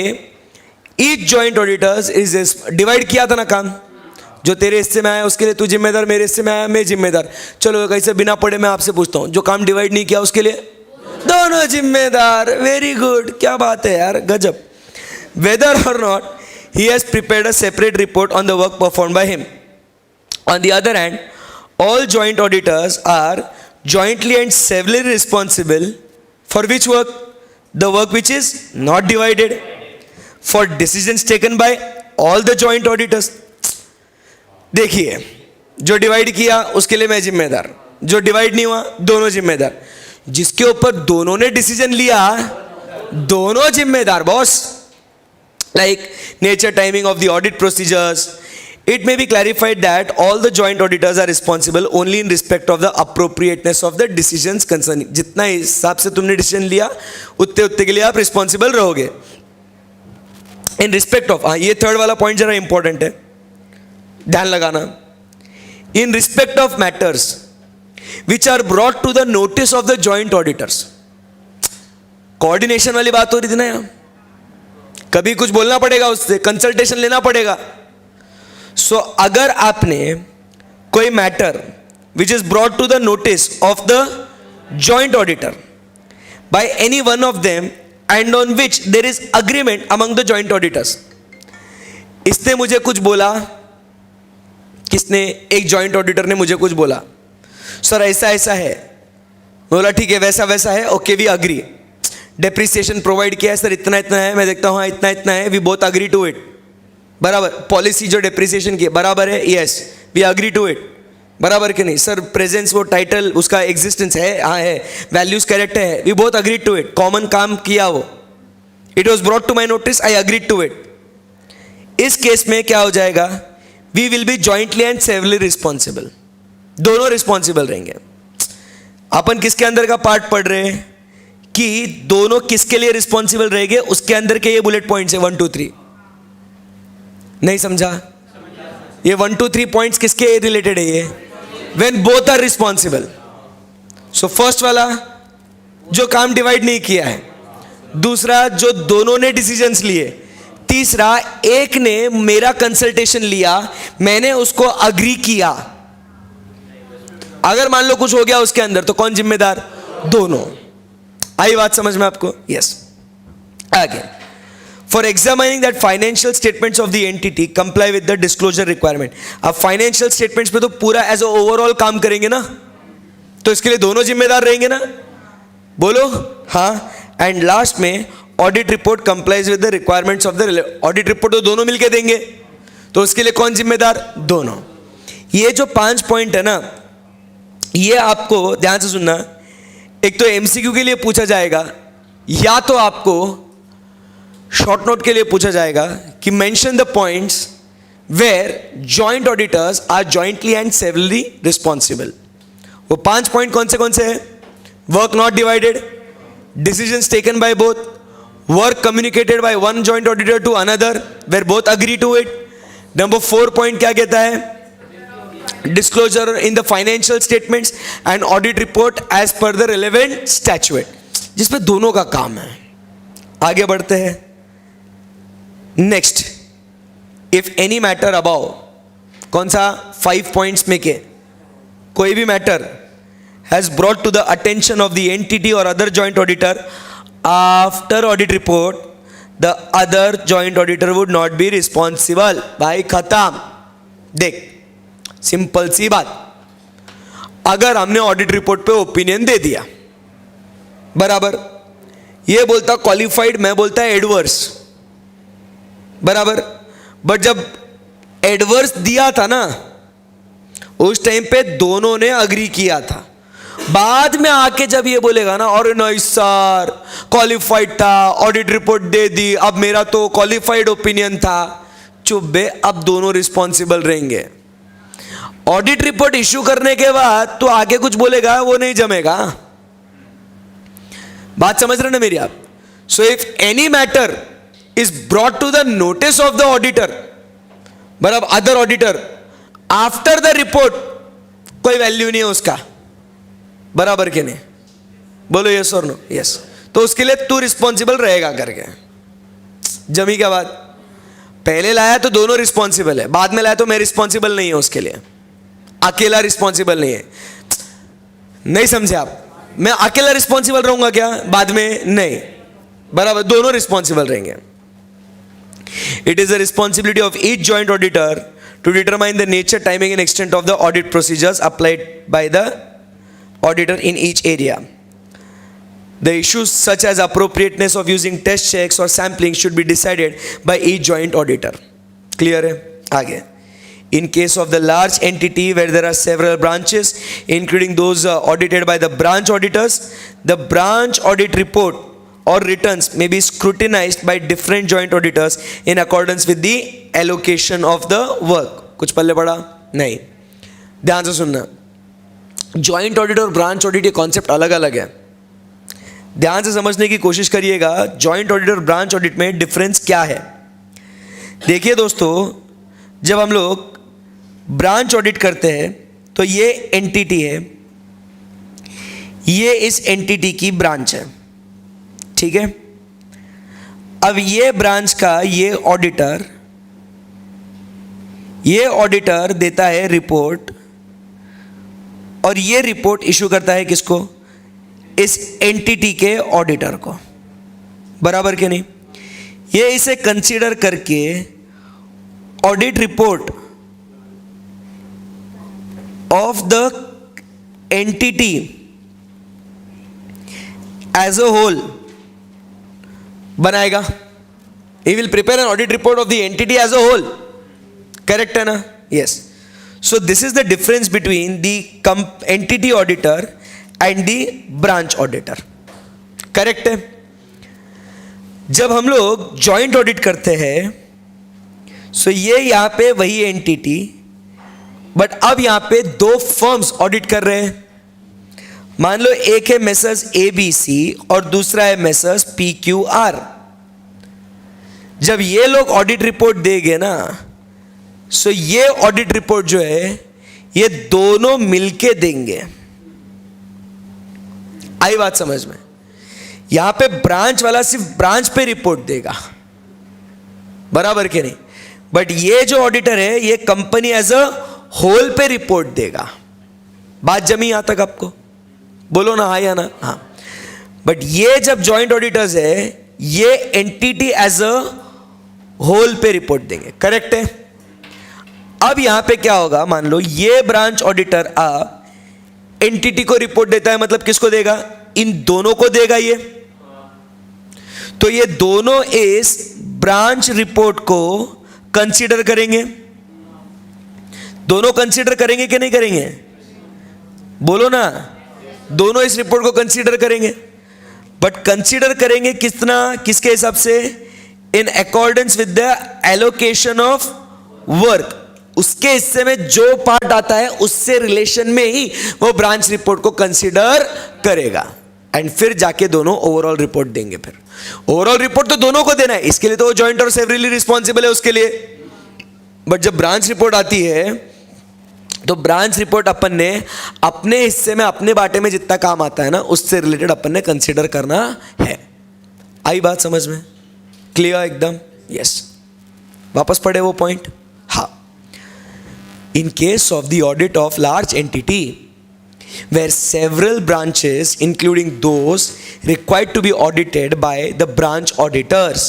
each joint auditors is divide किया था ना काम, जो तेरे हिस्से में आया उसके लिए तू जिम्मेदार, मेरे हिस्से में आया मैं जिम्मेदार. चलो कैसे बिना पढ़े मैं आपसे पूछता हूँ, जो काम डिवाइड नहीं किया उसके लिए दोनों जिम्मेदार. वेरी गुड, क्या बात है यार, गजब. Whether or not he has prepared a separate report on the work performed by him. On the other hand, all joint auditors are jointly and severally responsible for which work? The work which is not divided. For decisions taken by all the joint auditors. देखिए, जो divide किया उसके लिए मैं जिम्मेदार, जो divide नहीं हुआ दोनों जिम्मेदार. जिसके ऊपर दोनों ने डिसीजन लिया दोनों जिम्मेदार boss. Like nature, timing of the audit procedures. It may be clarified that all the joint auditors are responsible only in respect of the appropriateness of the decisions concerning. जितना हिसाब से तुमने डिसीजन लिया उतने उतने के लिए आप रिस्पॉन्सिबल रहोगे. इन रिस्पेक्ट ऑफ, हाँ ये थर्ड वाला पॉइंट जरा इंपॉर्टेंट है, ध्यान लगाना. In respect of matters which are brought to the notice of the joint auditors. Coordination वाली बात हो रही थी ना यहाँ, कभी कुछ बोलना पड़ेगा, उससे कंसल्टेशन लेना पड़ेगा. सो अगर आपने कोई matter which is brought to the notice of the joint auditor by any one of them and on which there is agreement among the joint auditors. इसने मुझे कुछ बोला, किसने, एक जॉइंट ऑडिटर ने मुझे कुछ बोला, सर ऐसा ऐसा है, बोला ठीक है वैसा वैसा है, okay we agree. Depreciation provide किया है सर, इतना इतना है, मैं देखता हूँ हाँ इतना इतना है, we both agree to it. बराबर, पॉलिसी जो डेप्रिसिएशन की बराबर है, yes we agree to it, बराबर कि नहीं सर. प्रेजेंस, वो टाइटल उसका एग्जिस्टेंस है, हाँ है, वैल्यूज करेक्ट है, we both agree to it. Common काम किया वो, it was brought to my notice, I agree to it. इस केस में क्या हो जाएगा, we will be jointly and severally responsible. दोनों रिस्पॉन्सिबल रहेंगे. अपन किसके अंदर का पार्ट पढ़ रहे हैं कि दोनों किसके लिए रिस्पॉन्सिबल रहेंगे, उसके अंदर के ये बुलेट पॉइंट्स है 1 2 3. नहीं समझा? ये 1 2 3 पॉइंट्स किसके रिलेटेड है ये, when both are responsible. So first वाला जो काम डिवाइड नहीं किया है, दूसरा जो दोनों ने डिसीजंस लिए, तीसरा एक ने मेरा कंसल्टेशन लिया, मैंने उसको अग्री किया. अगर मान लो कुछ हो गया उसके अंदर तो कौन जिम्मेदार, दोनों. आई बात समझ में आपको? यस. आगे, for examining that financial statements of the entity comply with the disclosure requirement. अब फाइनेंशियल स्टेटमेंट्स पे तो पूरा एज अ ओवरऑल काम करेंगे ना, तो इसके लिए दोनों जिम्मेदार रहेंगे ना, बोलो हाँ. एंड लास्ट में audit report complies with the requirements of the, audit report तो दोनों मिलके देंगे, तो उसके लिए कौन जिम्मेदार, दोनों. ये जो 5 पॉइंट है ना, ये आपको ध्यान से सुनना. एक तो एमसीक्यू के लिए पूछा जाएगा, या तो आपको शॉर्ट नोट के लिए पूछा जाएगा कि mention the points where joint auditors are jointly and severally responsible. वो 5 पॉइंट कौन से हैं? Work not divided, decisions taken by both, work communicated by one joint auditor to another where both agree to it. Number 4 point क्या कहता है? Disclosure in the financial statements and audit report as per the relevant statute, जिसपे दोनों का काम है. आगे बढ़ते हैं. Next, if any matter above, कौन सा 5 points में के, कोई भी matter has brought to the attention of the entity or other joint auditor after audit report, the other joint auditor would not be responsible. भाई खत्म. देख, सिंपल सी बात. अगर हमने ऑडिट रिपोर्ट पे ओपिनियन दे दिया, बराबर, ये बोलता क्वालिफाइड, मैं बोलता एडवर्स, बराबर, बट जब एडवर्स दिया था ना, उस टाइम पे दोनों ने अग्री किया था. बाद में आके जब ये बोलेगा ना, और नहीं सर क्वालिफाइड था, ऑडिट रिपोर्ट दे दी, अब मेरा तो क्वालिफाइड ओपिनियन था, चुप बे, अब दोनों रिस्पॉन्सिबल रहेंगे. ऑडिट रिपोर्ट इश्यू करने के बाद तो आगे कुछ बोलेगा वो नहीं जमेगा. बात समझ रहे ना मेरी आप? So if any matter is brought to the notice of the auditor, बराबर, other auditor after the report, कोई वैल्यू नहीं है उसका, बराबर के नहीं, बोलो यस और नो? यस. तो उसके लिए तू रिस्पॉन्सिबल रहेगा करके. जमी क्या बात? पहले लाया तो दोनों रिस्पॉन्सिबल है, बाद में लाया तो मैं रिस्पॉन्सिबल नहीं है उसके लिए, अकेला रिस्पॉन्सिबल नहीं है. नहीं समझे आप? मैं अकेला रिस्पॉन्सिबल रहूंगा क्या बाद में? नहीं, बराबर, दोनों रिस्पॉन्सिबल रहेंगे. It is the responsibility of each joint auditor to determine the nature, timing and extent of the audit procedures applied by the auditor in each area. The issues such as appropriateness of using test checks or sampling should be decided by each joint auditor. Clear है? आगे. In case of the large entity where there are several branches, including those audited by the branch auditors, the branch audit report or returns may be scrutinized by different joint auditors in accordance with the allocation of the work. कुछ पल्ले पड़ा? नहीं. ध्यान से सुनना. Joint audit और branch audit ये concept अलग अलग है. ध्यान से समझने की कोशिश करिएगा. जॉइंट ऑडिट और ब्रांच ऑडिट में डिफरेंस क्या है? देखिए दोस्तों, जब हम लोग ब्रांच ऑडिट करते हैं तो ये एंटिटी है, ये इस एंटिटी की ब्रांच है, ठीक है. अब ये ब्रांच का ये ऑडिटर देता है रिपोर्ट, और ये रिपोर्ट इशू करता है किसको? इस एंटिटी के ऑडिटर को, बराबर के नहीं? ये इसे कंसीडर करके audit report of the entity as a whole बनाएगा. He will prepare an audit report of the entity as a whole. Correct है ना? Yes. So this is the difference between the entity auditor and the branch auditor. Correct है? जब हम लोग joint audit करते हैं, so ये यहाँ पे वही entity, but अब यहाँ पे 2 firms audit कर रहे हैं. मान लो एक है मेसर्स ABC और दूसरा है मेसर्स PQR. जब ये लोग ऑडिट रिपोर्ट देंगे ना, सो ये ऑडिट रिपोर्ट जो है ये दोनों मिलके देंगे. आई बात समझ में? यहां पे ब्रांच वाला सिर्फ ब्रांच पे रिपोर्ट देगा, बराबर के नहीं? बट ये जो ऑडिटर है ये कंपनी एज अ होल पे रिपोर्ट देगा. बात जमी यहां तक आपको? बोलो ना हाँ या ना? हाँ. बट ये जब जॉइंट ऑडिटर्स है, ये एंटिटी एज अ होल पे रिपोर्ट देंगे, करेक्ट है। अब यहां पे क्या होगा, मान लो ये ब्रांच ऑडिटर एंटिटी को रिपोर्ट देता है, मतलब किसको देगा, इन दोनों को देगा ये। तो ये दोनों इस ब्रांच रिपोर्ट को कंसीडर करेंगे, दोनों कंसीडर करेंगे कि नहीं करेंगे, बोलो ना, दोनों इस रिपोर्ट को कंसीडर करेंगे। बट कंसीडर करेंगे कितना, किसके हिसाब से, इन accordance with the allocation of work, उसके हिस्से में जो पार्ट आता है उससे रिलेशन में ही वो ब्रांच रिपोर्ट को कंसीडर करेगा, एंड फिर जाके दोनों ओवरऑल रिपोर्ट देंगे। फिर ओवरऑल रिपोर्ट तो दोनों को देना है, इसके लिए तो वो जॉइंट और सेवरली रिस्पॉन्सिबल है उसके लिए। बट जब ब्रांच रिपोर्ट आती है तो ब्रांच रिपोर्ट अपन ने अपने हिस्से में, अपने बाटे में जितना काम आता है ना, उससे रिलेटेड अपन ने कंसीडर करना है। आई बात समझ में, क्लियर एकदम, यस। वापस पढ़े वो पॉइंट, हाँ। In case of the audit of large entity, where several branches, including those required to be audited by the branch auditors,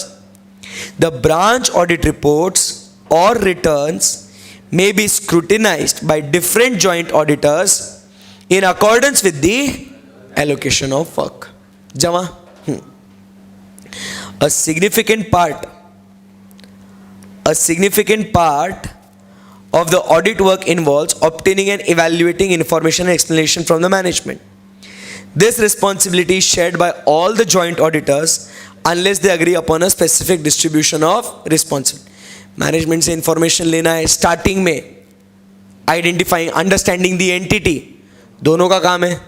the branch audit reports or returns may be scrutinized by different joint auditors in accordance with the allocation of work. Jama, a significant part of the audit work involves obtaining and evaluating information and explanation from the management. This responsibility is shared by all the joint auditors unless they agree upon a specific distribution of responsibility. Management से information लेना है starting में, identifying, understanding the entity, दोनों का काम है,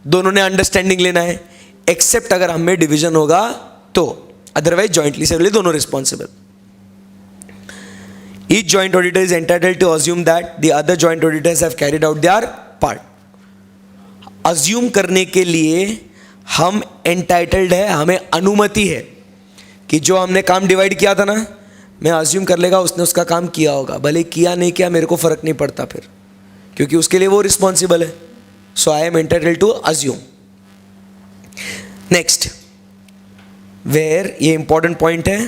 दोनों ने अंडरस्टैंडिंग लेना है, एक्सेप्ट अगर हम में डिवीजन होगा तो, अदरवाइज जॉइंटली सेवरली दोनों responsible. Each joint auditor is entitled to assume that the other joint auditors have carried out their part. Assume करने के लिए हम entitled है, हमें अनुमति है कि जो हमने काम डिवाइड किया था ना, मैं assume कर लेगा उसने उसका काम किया होगा, भले किया नहीं किया मेरे को फर्क नहीं पड़ता फिर, क्योंकि उसके लिए वो रिस्पॉन्सिबल है। So I am entitled to assume. Next, where ये important point है,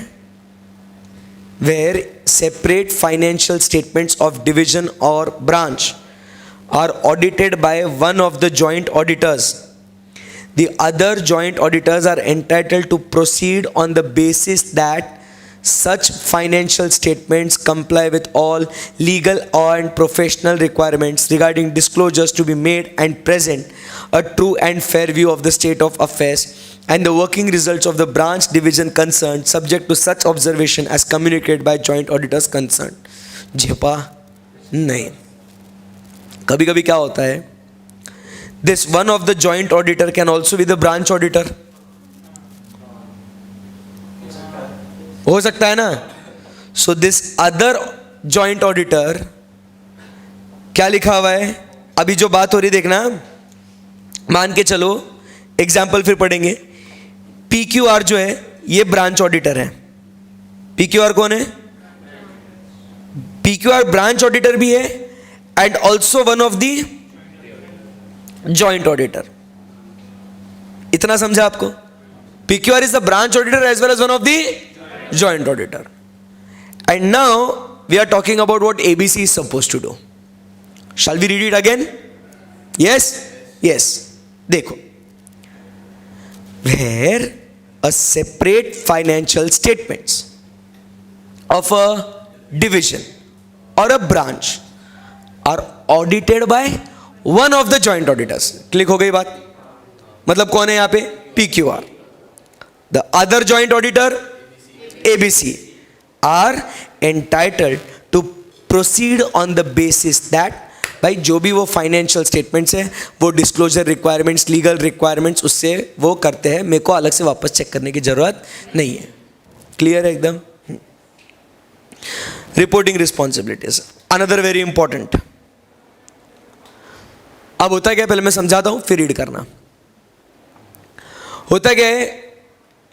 where separate financial statements of division or branch are audited by one of the joint auditors, the other joint auditors are entitled to proceed on the basis that such financial statements comply with all legal and professional requirements regarding disclosures to be made and present a true and fair view of the state of affairs and the working results of the branch division concerned, subject to such observation as communicated by joint auditors concerned. झेपा नहीं। कभी कभी क्या होता है, this one of the joint auditor can also be the branch auditor, हो सकता है ना। So this other joint auditor, क्या लिखा हुआ है, अभी जो बात हो रही देखना, मान के चलो एग्जाम्पल फिर पढ़ेंगे। PQR जो है ये ब्रांच ऑडिटर है। PQR कौन है, PQR ब्रांच ऑडिटर भी है and also one of the joint auditor. इतना समझा आपको, PQR is the branch auditor as well as one of the joint auditor. And now we are talking about what ABC is suppose to do. Shall we read it again? Yes yes, देखो, where a separate financial statements of a division or a branch are audited by one of the joint auditors. Click हो गई बात, मतलब कौन है यहाँ पे, PQR. The other joint auditor ABC are entitled to proceed on the basis that भाई जो भी वो फाइनेंशियल स्टेटमेंट्स है, वो डिस्क्लोजर रिक्वायरमेंट्स, लीगल रिक्वायरमेंट्स उससे वो करते हैं, मेरे को अलग से वापस चेक करने की जरूरत नहीं है। क्लियर है एकदम? Reporting responsibilities, another very important. अब होता क्या, पहले मैं समझाता हूं फिर रीड करना। होता क्या है,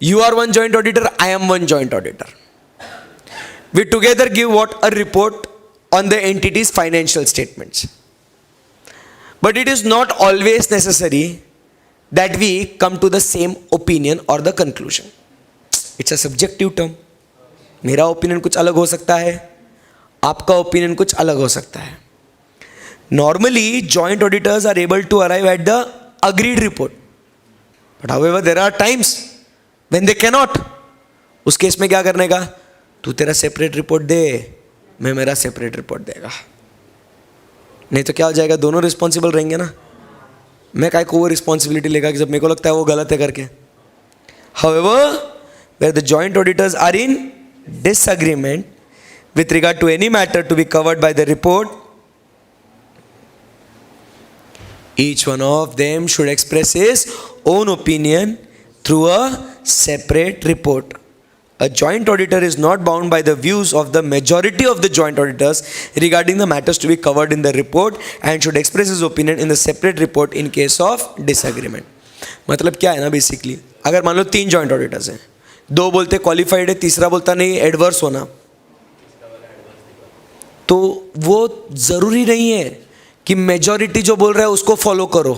you are one joint auditor, I am one joint auditor, we together give what, a report on the entity's financial statements. But it is not always necessary that we come to the same opinion or the conclusion. It's a subjective term. मेरा opinion कुछ अलग हो सकता है, आपका opinion कुछ अलग हो सकता है. Normally, joint auditors are able to arrive at the agreed report. But however, there are times when they cannot. उस केस में क्या करने का, तू तेरा सेपरेट रिपोर्ट दे, मैं मेरा सेपरेट रिपोर्ट देगा. नहीं तो क्या हो जाएगा, दोनों रिस्पॉन्सिबल रहेंगे ना. मैं काय को वो रिस्पॉन्सिबिलिटी लेगा कि जब मेरे को लगता है वो गलत है करके. However, where the joint auditors are in disagreement with regard to any matter to be covered by the report, each one of them should express his own opinion through a separate report. A joint auditor is not bound by the views of the majority of the joint auditors regarding the matters to be covered in the report and should express his opinion in the separate report in case of disagreement. मतलब क्या है ना, basically अगर मान लो 3 joint auditors हैं, 2 बोलते qualified है, तीसरा बोलता नहीं एडवर्स होना, तो वो ज़रूरी नहीं है कि मेजॉरिटी जो बोल रहा है उसको फॉलो करो.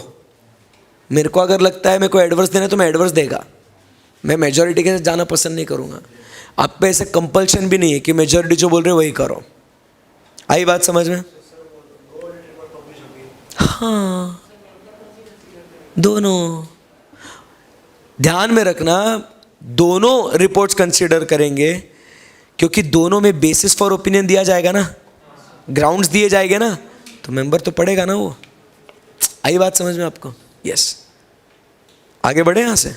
मेरे को अगर लगता है मेरे को एडवर्स देना है तो मैं एडवर्स देगा, मैं मेजॉरिटी के साथ जाना पसंद नहीं करूँगा. आप पे ऐसे कंपल्शन भी नहीं है कि मेजॉरिटी जो बोल रहे हैं वही करो. आई बात समझ में? हाँ, दोनों ध्यान में रखना, दोनों रिपोर्ट्स कंसीडर करेंगे क्योंकि दोनों में बेसिस फॉर ओपिनियन दिया जाएगा ना, ग्राउंड्स दिए जाएंगे ना, तो मेंबर तो पढ़ेगा ना वो. आई बात समझ में आपको? यस. आगे बढ़े यहां से.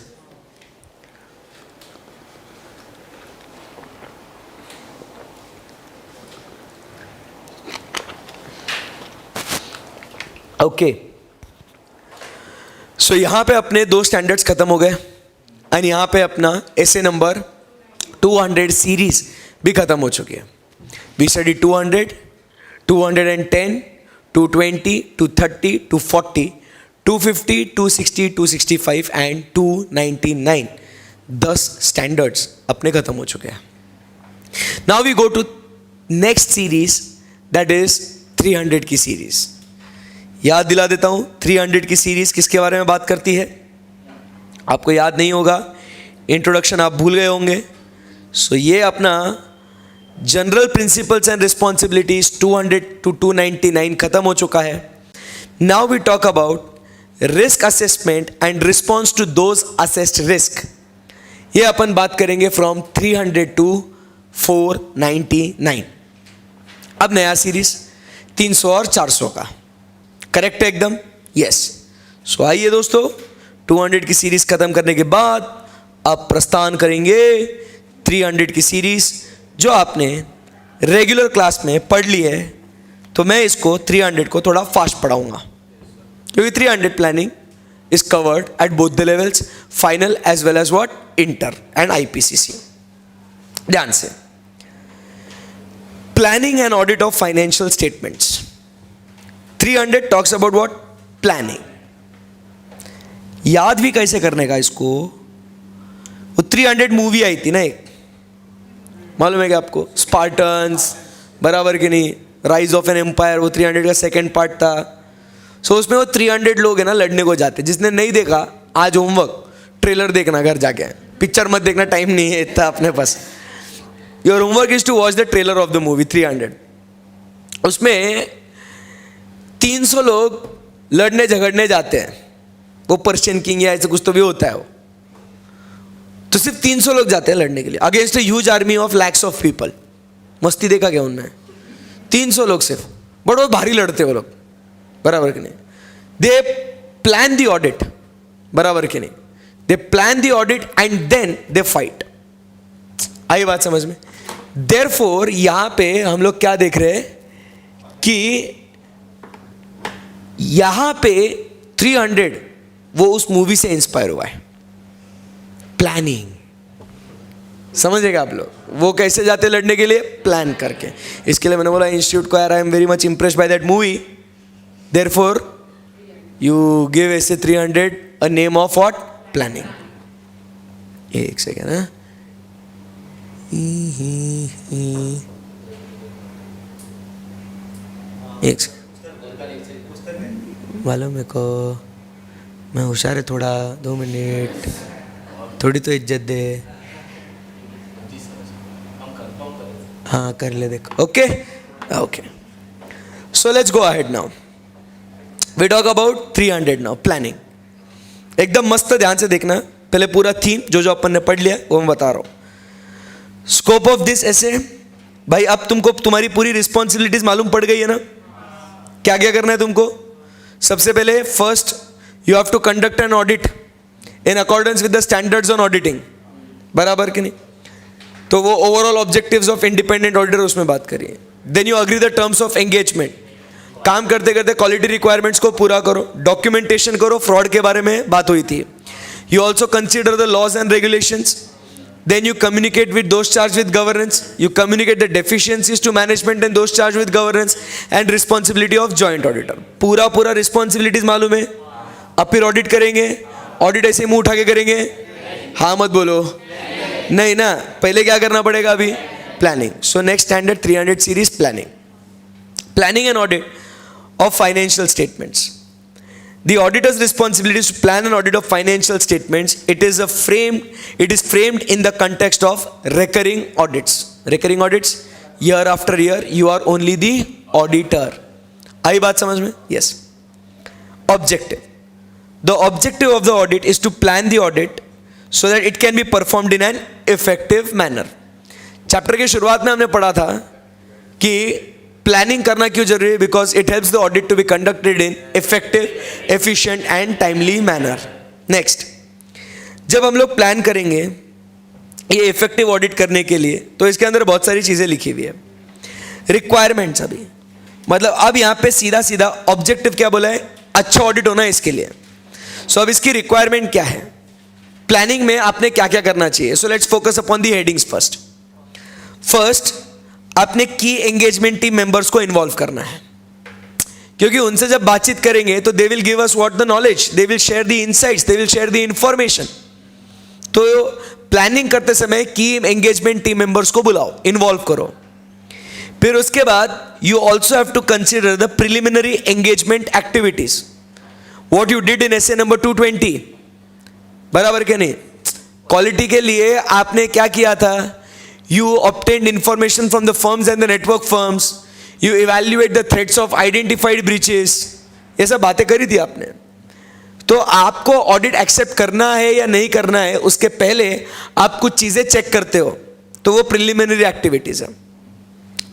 ओके, सो यहां पे अपने 2 स्टैंडर्ड्स खत्म हो गए एंड यहां पे अपना ऐसे नंबर 200 सीरीज भी खत्म हो चुकी है. We study 200, 210, 220, 230, 240, 250, 260, 265 and 299. 10 स्टैंडर्ड्स अपने खत्म हो चुके हैं. Now we go to next series, that is 300 की सीरीज. याद दिला देता हूं, 300 की सीरीज किसके बारे में बात करती है? आपको याद नहीं होगा, इंट्रोडक्शन आप भूल गए होंगे. सो ये अपना general principles and responsibilities 200 to 299 खत्म हो चुका है. Now we talk about risk assessment and response to those assessed risk. ये अपन बात करेंगे फ्रॉम 300 टू 499. अब नया सीरीज 300 और 400 का. करेक्ट है एकदम? यस. सो आइए दोस्तों, 200 की सीरीज खत्म करने के बाद अब प्रस्थान करेंगे 300 की सीरीज, जो आपने रेगुलर क्लास में पढ़ ली है. तो मैं इसको 300 को थोड़ा फास्ट पढ़ाऊंगा क्योंकि 300 planning is covered at both the levels, final as well as what, inter and IPCC. ध्यान से, planning and audit of financial statements. 300 talks about what? Planning. याद भी कैसे करने का इसको? वो 300 मूवी आई थी ना एक, मालूम है क्या आपको? स्पार्टन्स, बराबर कि नहीं? राइज ऑफ एन एम्पायर, वो 300 का सेकंड पार्ट था. सो उसमें वो 300 लोग है ना लड़ने को जाते. जिसने नहीं देखा आज होमवर्क, ट्रेलर देखना घर जाके, पिक्चर मत देखना, टाइम नहीं है इतना अपने पास. Your homework is to watch the trailer of the movie 300. उसमें 300 लोग लड़ने झगड़ने जाते हैं. वो पर्शियन किंग या ऐसे कुछ तो भी होता है वो. तो सिर्फ 300 लोग जाते हैं लड़ने के लिए against a huge army of lakhs of people. मस्ती देखा क्या उनने? 300 लोग सिर्फ, बट वो भारी लड़ते वो लोग, बराबर कि नहीं? दे प्लान द ऑडिट, बराबर कि नहीं? They plan the audit and then they fight. आई बात समझ में? देयरफॉर यहां पे हम लोग क्या देख रहे हैं कि यहां पे 300 वो उस मूवी से इंस्पायर हुआ है. प्लानिंग समझेगा आप लोग? वो कैसे जाते लड़ने के लिए? प्लान करके. इसके लिए मैंने बोला इंस्टीट्यूट को, यार I am very much impressed by that movie, therefore you give ऐसे 300 a name of what? Planning. एक सेकेंड है, एक सेकेंड मालूम मेरे को, मैं होशियार है थोड़ा. 2 मिनट, थोड़ी तो इज्जत दे. हाँ कर ले देखो. Okay okay. So let's go ahead now. We talk about 300 now. Planning. एकदम मस्त ध्यान से देखना. पहले पूरा थीम जो अपन ने पढ़ लिया वो मैं बता रहा हूं. स्कोप ऑफ दिस ऐसे भाई, अब तुमको तुम्हारी पूरी रिस्पॉन्सिबिलिटीज मालूम पड़ गई है ना. क्या क्या करना है तुमको. सबसे पहले first you have to conduct an audit in accordance with the standards on auditing. बराबर कि नहीं. तो वो overall objectives of independent auditor उसमें बात करिए. Then you agree the terms of engagement. काम करते करते क्वालिटी रिक्वायरमेंट्स को पूरा करो. डॉक्यूमेंटेशन करो. फ्रॉड के बारे में बात हुई थी. You also consider the laws and regulations. Then you communicate with those charged with governance. You communicate the deficiencies to management and those charged with governance and responsibility of joint auditor. पूरा responsibilities मालूम है. अब फिर audit करेंगे. Audit ऐसे मुंह उठा के करेंगे. हाँ मत बोलो. नहीं ना. पहले क्या करना पड़ेगा अभी. Planning. So next standard 300 series planning. Planning and audit of financial statements. The auditor's responsibility is to plan an audit of financial statements. It is framed in the context of recurring audits. Recurring audits, year after year, you are only the auditor. आई बात समझ में? Yes. Objective. The objective of the audit is to plan the audit so that it can be performed in an effective manner. Chapter की शुरुआत में हमने पढ़ा था कि प्लानिंग करना क्यों जरूरी है. Because it helps the audit to be conducted in effective, efficient and timely manner. Next, जब हम लोग प्लान करेंगे ये इफेक्टिव ऑडिट करने के लिए तो इसके अंदर बहुत सारी चीज़ें लिखी हुई है. रिक्वायरमेंट्स. अभी मतलब अब यहाँ पे सीधा सीधा ऑब्जेक्टिव क्या बोला है. अच्छा ऑडिट होना है इसके लिए. सो अब इसकी रिक्वायरमेंट क्या है. प्लानिंग में आपने क्या क्या करना चाहिए. So let's focus upon the headings first. First, आपने की एंगेजमेंट टीम मेंबर्स को इन्वॉल्व करना है. क्योंकि उनसे जब बातचीत करेंगे तो they will give us what the knowledge, they will share the insights, they will share the information. तो प्लानिंग करते समय की एंगेजमेंट टीम मेंबर्स को बुलाओ, इन्वॉल्व करो. फिर उसके बाद you also have to consider the preliminary engagement activities, what you did in SA number 220. बराबर क्या नहीं. क्वालिटी के लिए आपने क्या किया था. You obtained information from the firms and the network firms. You evaluate the threats of identified breaches. ये सब बातें करी थी आपने. तो आपको ऑडिट एक्सेप्ट करना है या नहीं करना है उसके पहले आप कुछ चीज़ें चेक करते हो. तो वो प्रिलिमिनरी एक्टिविटीज है.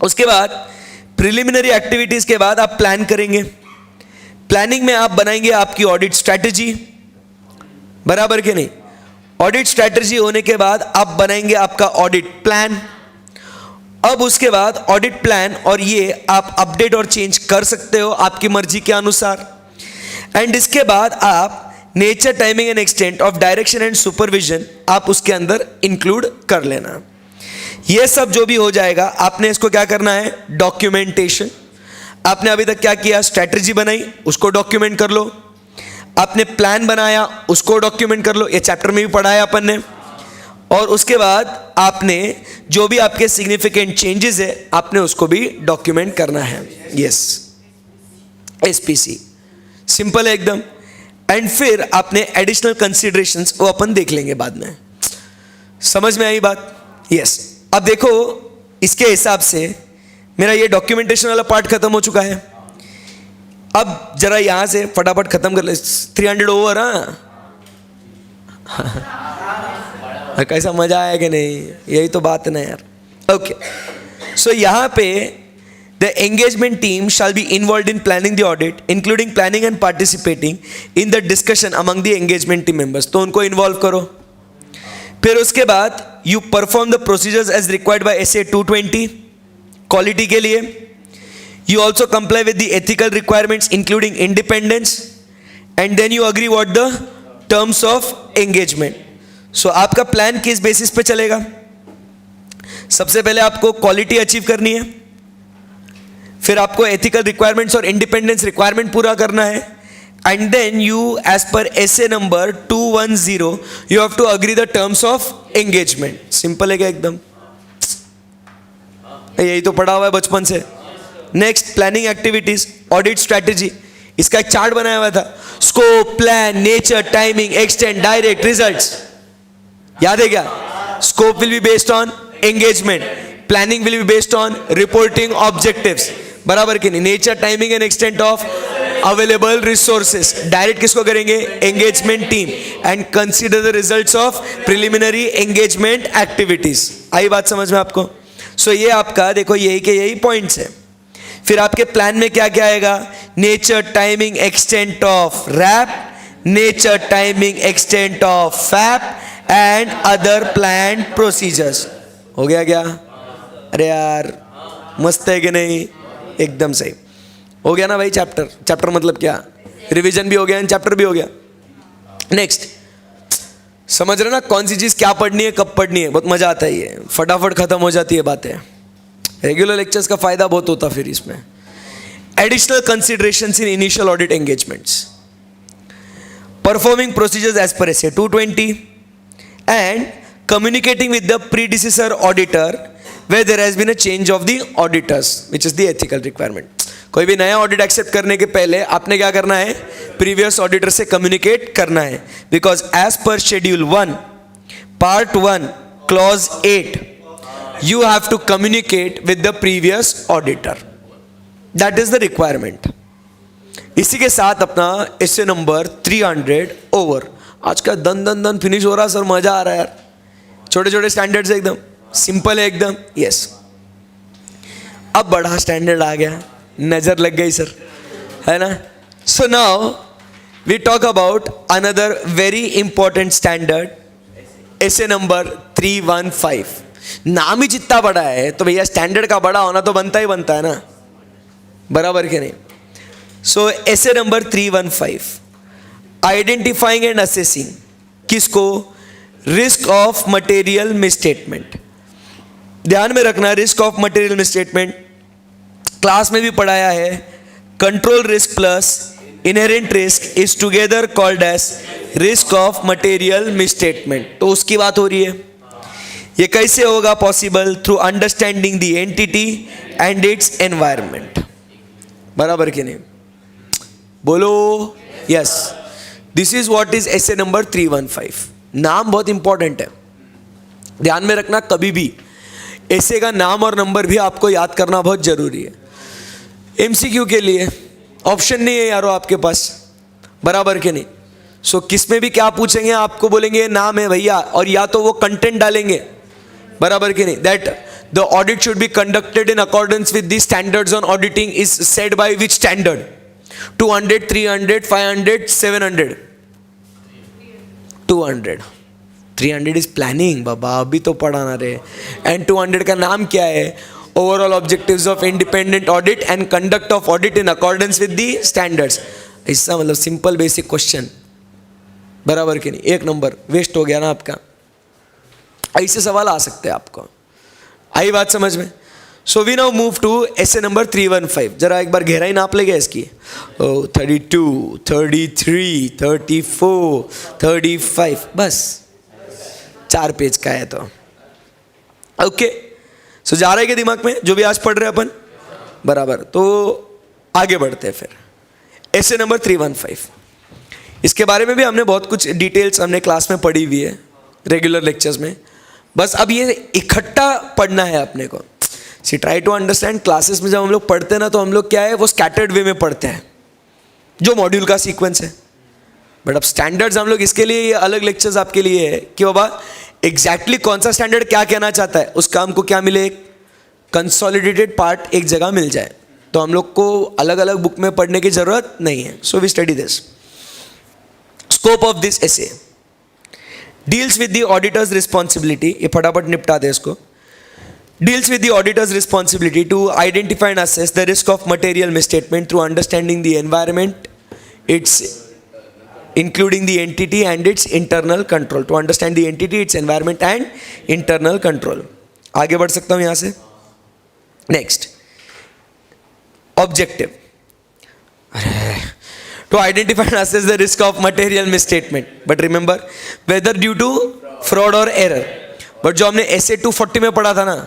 उसके बाद प्रिलिमिनरी एक्टिविटीज के बाद आप प्लान करेंगे. प्लानिंग में आप बनाएंगे आपकी ऑडिट स्ट्रैटेजी. बराबर के नहीं. ऑडिट स्ट्रैटेजी होने के बाद आप बनाएंगे आपका ऑडिट प्लान. अब उसके बाद ऑडिट प्लान और ये आप अपडेट और चेंज कर सकते हो आपकी मर्जी के अनुसार. एंड इसके बाद आप nature, timing and extent of direction and supervision आप उसके अंदर इंक्लूड कर लेना. ये सब जो भी हो जाएगा आपने इसको क्या करना है. डॉक्यूमेंटेशन. आपने अभी तक क्या किया. स्ट्रैटेजी बनाई, उसको डॉक्यूमेंट कर लो. आपने प्लान बनाया, उसको डॉक्यूमेंट कर लो. ये चैप्टर में भी पढ़ा है अपन ने. और उसके बाद आपने जो भी आपके सिग्निफिकेंट चेंजेस है आपने उसको भी डॉक्यूमेंट करना है. Yes, SPC. सिंपल है एकदम. एंड फिर आपने एडिशनल कंसीडरेशंस वो अपन देख लेंगे बाद में. समझ में आई बात. यस. अब देखो इसके हिसाब से मेरा ये डॉक्यूमेंटेशन वाला पार्ट खत्म हो चुका है. अब जरा यहां से फटाफट खत्म कर ले. 300 ओवर. हाँ कैसा मजा आया कि नहीं. यही तो बात है ना यार. ओके. सो यहां पे the engagement team shall be involve in planning the audit including planning and participating in the discussion among the engagement team members. तो उनको इन्वॉल्व करो. फिर उसके बाद you perform the procedures as required by SA 220 quality के लिए. You also comply with the ethical requirements including independence and then you agree what the terms of engagement. So आपका plan किस बेसिस पे चलेगा. सबसे पहले आपको क्वालिटी अचीव करनी है. फिर आपको एथिकल रिक्वायरमेंट्स और इंडिपेंडेंस रिक्वायरमेंट पूरा करना है. And then you as per SA number 210 you have to agree the terms of engagement. Simple है क्या एकदम. यही तो पढ़ा हुआ है बचपन से. Next, planning activities, audit strategy. इसका एक चार्ट बनाया हुआ था. Scope, plan, nature, timing, extent, direct, results. याद है क्या. Scope will be based on engagement. Planning will be based on reporting objectives, बराबर कि नहीं? Nature, timing and extent of available resources, direct किसको करेंगे? Engagement team, and consider the results of preliminary engagement activities. आई बात समझ में आपको? सो ये आपका देखो यही के यही पॉइंट्स है। फिर आपके प्लान में क्या क्या आएगा? Nature, timing, extent of RAP, nature, timing, extent of FAP and other plan procedures. हो गया क्या? अरे यार मस्त है कि नहीं? एकदम सही हो गया ना भाई। चैप्टर, चैप्टर मतलब क्या? रिवीजन भी हो गया एंड चैप्टर भी हो गया। नेक्स्ट, समझ रहे ना कौन सी चीज क्या पढ़नी है, कब पढ़नी है? बहुत मजा आता है, ये फटाफट खत्म हो जाती है बातें। रेगुलर लेक्चर्स का फायदा बहुत होता फिर इसमें। Additional considerations in initial audit engagements, performing procedures as per SA 220 and communicating with the predecessor auditor where there has been a change of the auditors, which is the ethical requirement. कोई भी नया audit accept करने के पहले आपने क्या करना है? प्रीवियस ऑडिटर से कम्युनिकेट करना है, because as per schedule 1 part 1 clause 8 you have to communicate with the previous auditor. That is the requirement. इसी के साथ अपना एसे नंबर 300 ओवर। आज का दन दन दन फिनिश हो रहा सर, मजा आ रहा है यार। छोटे छोटे स्टैंडर्ड्स एकदम सिंपल है एकदम। यस, अब बड़ा स्टैंडर्ड आ गया, नजर लग गई सर, है ना? So now we talk about another very important standard, SA number 315। नाम ही जितना बड़ा है तो भैया स्टैंडर्ड का बड़ा होना तो बनता ही बनता है ना, बराबर के नहीं? So SA number 315, identifying and assessing किसको? Risk of material misstatement. ध्यान में रखना, risk of material misstatement class में भी पढ़ाया है। Control risk plus inherent risk is together called as risk of material misstatement. तो उसकी बात हो रही है। ये कैसे होगा possible? Through understanding the entity and its environment, बराबर कि नहीं? बोलो yes. This is what is SA number 315। नाम बहुत इंपॉर्टेंट है, ध्यान में रखना। कभी भी एसे का नाम और नंबर भी आपको याद करना बहुत जरूरी है। एमसीक्यू के लिए ऑप्शन नहीं है यारो आपके पास, बराबर के नहीं? सो किस में भी क्या पूछेंगे आपको, बोलेंगे नाम है भैया, और या तो वो कंटेंट डालेंगे, बराबर के नहीं? That the audit should be conducted in accordance with the standards on auditing is said by which standard? 200, 300, 500, 700? 200। 300 is planning बाबा, अभी तो पढ़ाना रे। एंड 200 का नाम क्या है? Overall objectives of independent audit and conduct of audit in accordance with the standards. इसका मतलब सिंपल बेसिक क्वेश्चन, बराबर के नहीं? एक नंबर वेस्ट हो गया ना आपका। ऐसे सवाल आ सकते हैं आपको। आई बात समझ में? So we now move to SA number 315। जरा एक बार गहराई नाप लेगा इसकी। 32, 33, 34, 35, बस 4 पेज का है तो ओके। सो जा रहा है क्या दिमाग में जो भी आज पढ़ रहे हैं अपन, बराबर? तो आगे बढ़ते हैं फिर। एसे नंबर 315, इसके बारे में भी हमने बहुत कुछ डिटेल्स हमने क्लास में पढ़ी हुई है रेगुलर लेक्चर्स में। बस अब ये इकट्ठा पढ़ना है अपने को। सी ट्राई टू अंडरस्टैंड। क्लासेस में जब हम लोग पढ़ते हैं ना, तो हम लोग क्या है, वो स्कैटर्ड वे में पढ़ते हैं जो मॉड्यूल का सीक्वेंस है। बट अब स्टैंडर्ड्स हम लोग इसके लिए, ये अलग लेक्चर्स आपके लिए है कि बाबा एग्जैक्टली कौन सा स्टैंडर्ड क्या कहना चाहता है, उसका हमको क्या मिले? कंसोलिडेटेड पार्ट एक जगह मिल जाए, तो हम लोग को अलग अलग बुक में पढ़ने की जरूरत नहीं है। So we study this. Scope of this SA deals with the auditor's responsibility. ये फटाफट निपटा दे इसको। Deals with the auditor's responsibility to identify and assess the risk of material misstatement through understanding the environment, its including the entity and its internal control. To understand the entity, its environment and internal control. आगे बढ़ सकता हूँ यहाँ से। Next, objective. To identify and assess the risk of material misstatement. But remember, whether due to fraud or error. But जो हमने एसे 240 में पढ़ा था ना,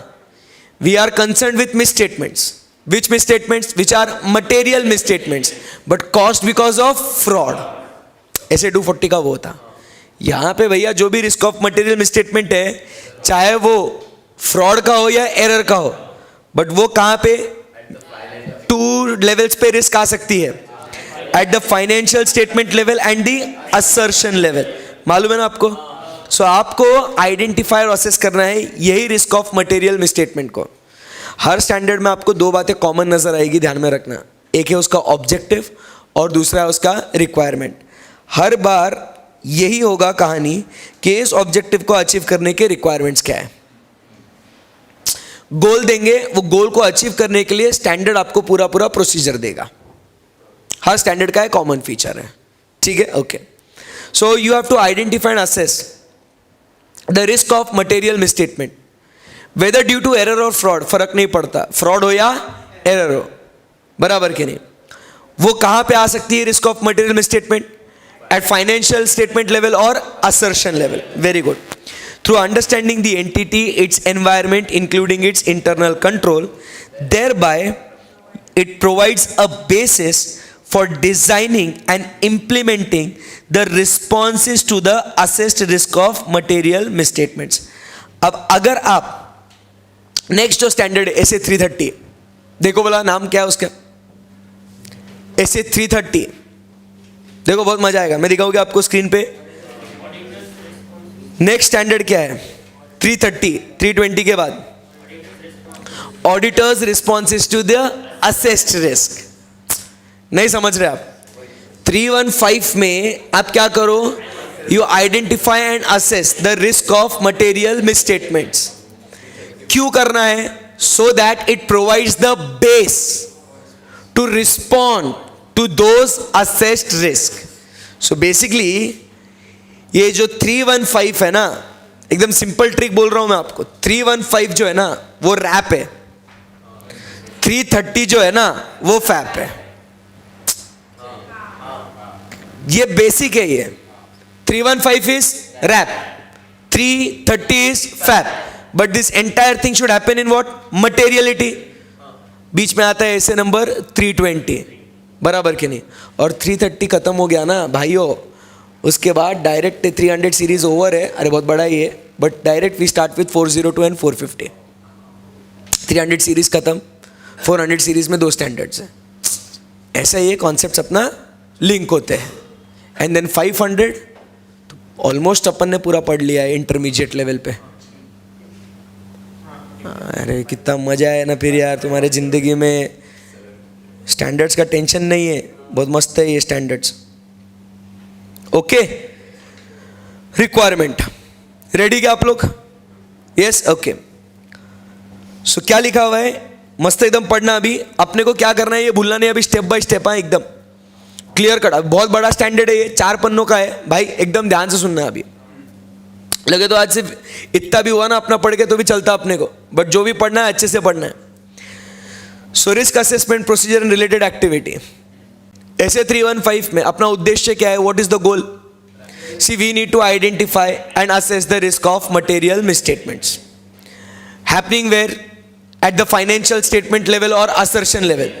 we are concerned with misstatements. Which misstatements? Which are material misstatements but caused because of fraud. ऐसे 240 का वो था। यहाँ पे भैया जो भी रिस्क ऑफ मटेरियल मिसस्टेटमेंट है, चाहे वो फ्रॉड का हो या एरर का हो, बट वो कहां पे 2 लेवल्स पे रिस्क आ सकती है, eight the financial statement level and the assertion level. मालूम है ना आपको? सो आपको आइडेंटिफाई और असेस करना है यही रिस्क ऑफ मटेरियल मिसस्टेटमेंट को। हर स्टैंडर्ड में आपको 2 बातें कॉमन नजर आएगी, ध्यान में रखना। एक है उसका ऑब्जेक्टिव और दूसरा है उसका रिक्वायरमेंट। हर बार यही होगा कहानी कि इस ऑब्जेक्टिव को अचीव करने के रिक्वायरमेंट्स क्या है। गोल देंगे, वो गोल को अचीव करने के लिए स्टैंडर्ड आपको पूरा पूरा प्रोसीजर देगा। हर स्टैंडर्ड का एक कॉमन फीचर है, ठीक है? Okay, so you have to identify and assess the risk of material misstatement, whether due to error और फ्रॉड, फर्क नहीं पड़ता, फ्रॉड हो या एरर हो, बराबर के नहीं। वो कहां पे आ सकती है risk of material misstatement? At financial statement level और assertion level. Very good. Through understanding the entity, its environment, including its internal control, thereby it provides a basis for designing and implementing the responses to the assessed risk of material misstatements. अब अगर आप next जो standard SA 330, देखो बोला नाम क्या है उसका, SA 330, देखो बहुत मजा आएगा, मैं दिखाऊंगा आपको स्क्रीन पे। नेक्स्ट स्टैंडर्ड क्या है? 330, 320 के बाद auditor's responses to the assessed risk. नहीं समझ रहे आप? 315 में आप क्या करो? You identify and assess the risk of material misstatements. क्यों करना है? So that it provides the base to respond to those assessed risk. So basically ये जो 315 है ना, एकदम सिंपल ट्रिक बोल रहा हूं मैं आपको। 315 जो है ना वो रैप है, 330 जो है ना वो फैप है। ये बेसिक है। ये 315 is RAP, 330 is FAP, but this entire thing should happen in what? Materiality. बीच में आता है ऐसे नंबर 320, बराबर के नहीं? और 330 खत्म हो गया ना भाइयों, उसके बाद डायरेक्ट 300 सीरीज ओवर है। अरे बहुत बड़ा ही है, but direct we start with 402 and 450। 300 series खत्म, 400 सीरीज में 2 स्टैंडर्ड्स हैं। ऐसा ये कॉन्सेप्ट अपना लिंक होते हैं। एंड देन 500 तो ऑलमोस्ट अपन ने पूरा पढ़ लिया है इंटरमीडिएट लेवल पे। अरे कितना मजा है ना फिर यार तुम्हारे जिंदगी में। स्टैंडर्ड्स का टेंशन नहीं है, बहुत मस्त है ये स्टैंडर्ड्स। ओके, रिक्वायरमेंट रेडी क्या आप लोग? Yes, okay. सो क्या लिखा हुआ है? मस्त एकदम पढ़ना। अभी अपने को क्या करना है ये भूलना नहीं, अभी स्टेप बाय स्टेप है, एकदम क्लियर कट। बहुत बड़ा स्टैंडर्ड है ये, 4 पन्नों का है भाई, एकदम ध्यान से सुनना है। अभी लगे तो आज सिर्फ इतना भी हुआ ना अपना पढ़ के तो भी चलता अपने को, बट जो भी पढ़ना है अच्छे से पढ़ना है। So risk assessment procedure and related activity, SA 315 में अपना उद्देश्य क्या है? What is the goal? See we need to identify and assess the risk of material misstatements happening where? At the financial statement level और assertion level.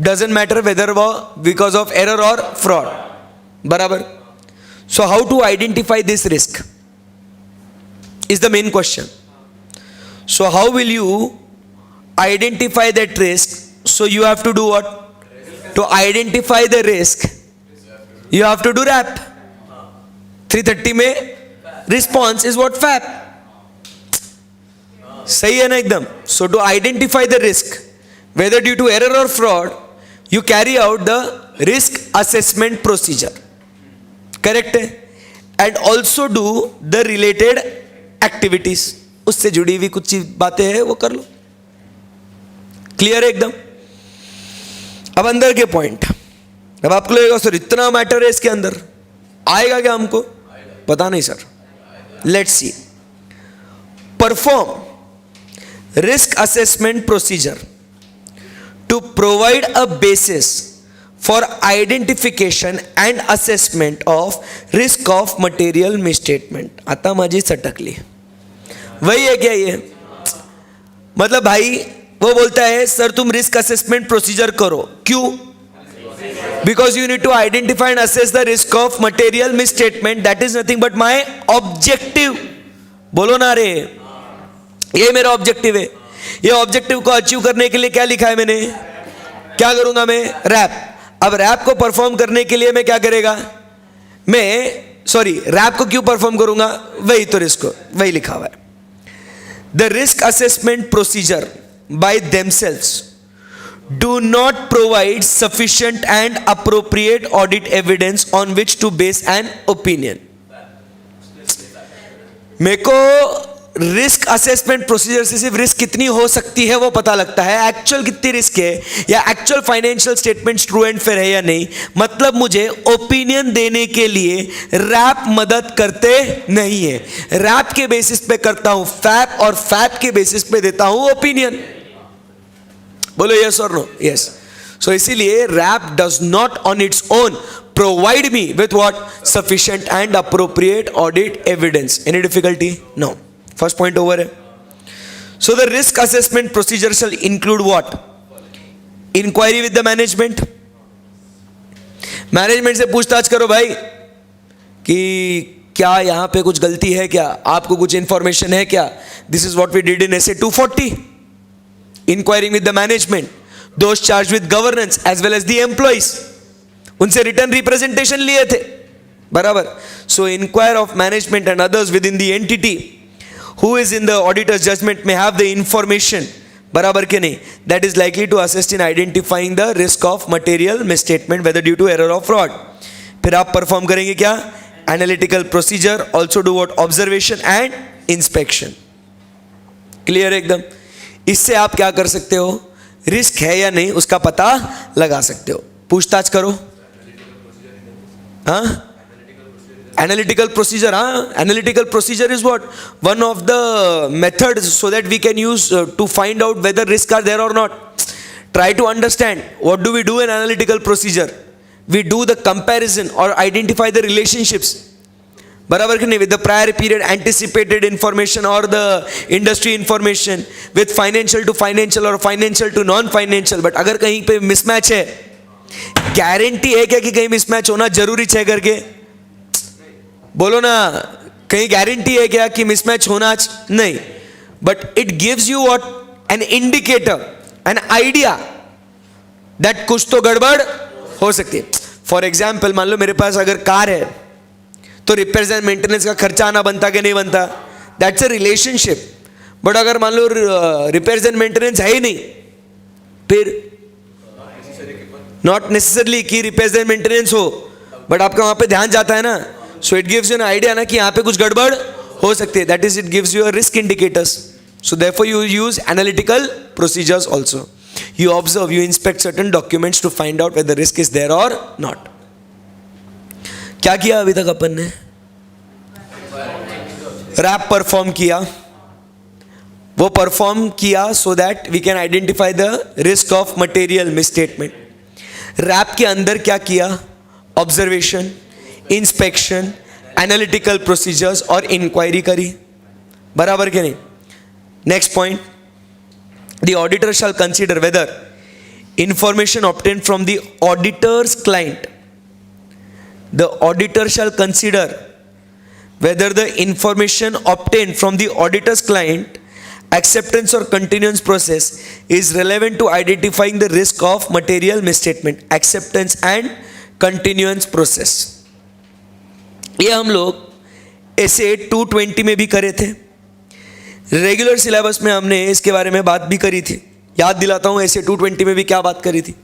Doesn't matter whether वो because of error और fraud, बराबर? So how to identify this risk is the main question. So how will you identify that risk? So you have to do what? To identify the risk, you have to do RAP. 330 में response is what? FAP. सही है ना एकदम? So to identify the risk, whether due to error or fraud, you carry out the risk assessment procedure. Correct है? And also do the related activities, उससे जुड़ी हुई कुछ बातें हैं वो कर लो। क्लियर है एकदम? अब अंदर के पॉइंट। अब आपको लगेगा सर इतना मैटर है इसके अंदर, आएगा क्या हमको? पता नहीं sir. Let's see. Perform risk assessment procedure to provide a basis for identification and assessment of risk of material misstatement. आता माझी सटकली, वही है क्या ये? मतलब भाई वो बोलता है सर तुम रिस्क असेसमेंट प्रोसीजर करो, क्यों? Because you need to identify and assess the risk of material misstatement, that is nothing but my objective. बोलो ना रे, ये मेरा ऑब्जेक्टिव है, ये ऑब्जेक्टिव को अचीव करने के लिए क्या लिखा है मैंने, क्या करूंगा मैं, रैप। अब रैप को परफॉर्म करने के लिए मैं क्या करेगा, रैप को क्यों परफॉर्म करूंगा, वही तो रिस्क को वही लिखा हुआ है। The risk assessment procedure by themselves do not provide sufficient and appropriate audit evidence on which to base an opinion। मेरे को रिस्क असेसमेंट प्रोसीजर से सिर्फ रिस्क कितनी हो सकती है वो पता लगता है, एक्चुअल कितनी रिस्क है या actual financial statements true and fair है या नहीं, मतलब मुझे ओपिनियन देने के लिए रैप मदद करते नहीं है। रैप के बेसिस पे करता हूं फैप और फैप के बेसिस पे देता हूं ओपिनियन। बोलो यस और नो, यस। सो इसीलिए RAP does not on its own provide me with what, sufficient and appropriate audit evidence. Any difficulty? No. First point over है। So the risk assessment procedure shall include what, inquiry with the management. Management से पूछताछ करो भाई कि क्या यहां पे कुछ गलती है क्या, आपको कुछ इंफॉर्मेशन है क्या। This is what we did in SA 240, inquiring with the management, those charged with governance as well as the employees, उनसे रिटर्न रिप्रेजेंटेशन लिए थे, बराबर। So inquire of management and others within the entity who is in the auditor's judgment may have the information, बराबर के नहीं, that is likely to assist in identifying the risk of material misstatement whether due to error or fraud। फिर आप perform करेंगे क्या, analytical procedure, also do what, observation and inspection. Clear एकदम। इससे आप क्या कर सकते हो, रिस्क है या नहीं उसका पता लगा सकते हो। पूछताछ करो, हाँ, एनालिटिकल प्रोसीजर, हाँ, analytical procedure is what, one of the methods so that we can use to find out whether risk are there और not. Try to understand what do we do in analytical procedure, we do the comparison और identify the relationships, बराबर कि नहीं, with the prior period anticipated information और the industry information, with financial to financial और financial to non financial. But अगर कहीं पे mismatch है, गारंटी है क्या कि कहीं मिसमैच होना जरूरी है करके, बोलो ना, कहीं गारंटी है क्या कि मिसमैच होना नहीं, but it gives you what, an indicator, an idea that कुछ तो गड़बड़ हो सकती है। फॉर एग्जाम्पल, मान लो मेरे पास अगर कार है तो रिपेयर्स एंड मेंटेनेंस का खर्चा आना बनता कि नहीं बनता, दैट्स अ रिलेशनशिप। बट अगर मान लो रिपेयर्स एंड मेंटेनेंस है ही नहीं, फिर नॉट नेसेसरली कि रिपेयर्स एंड मेंटेनेंस हो, बट आपका वहां पे ध्यान जाता है ना, so it gives you an idea ना कि यहाँ पे कुछ गड़बड़ हो सकती है, that is it gives you a risk indicators. So therefore you use analytical procedures also, you observe, you inspect certain documents to find out whether risk is there और नॉट। क्या किया अभी तक अपन ने, रैप परफॉर्म किया, वो perform किया so that we can identify the risk of material misstatement. RAP के अंदर क्या किया, ऑब्जर्वेशन, इंस्पेक्शन, एनालिटिकल प्रोसीजर्स और इंक्वायरी करी, बराबर के नहीं। Next point, the auditor shall consider whether information obtained from the auditor's client, the auditor shall consider whether the information obtained from the auditor's client acceptance or continuance process is relevant to identifying the risk of material misstatement, acceptance and continuance process। ये हम लोग SA 220 में भी करे थे, regular syllabus में हमने इसके बारे में बात भी करी थी। याद दिलाता हूं, SA 220 में भी क्या बात करी थी,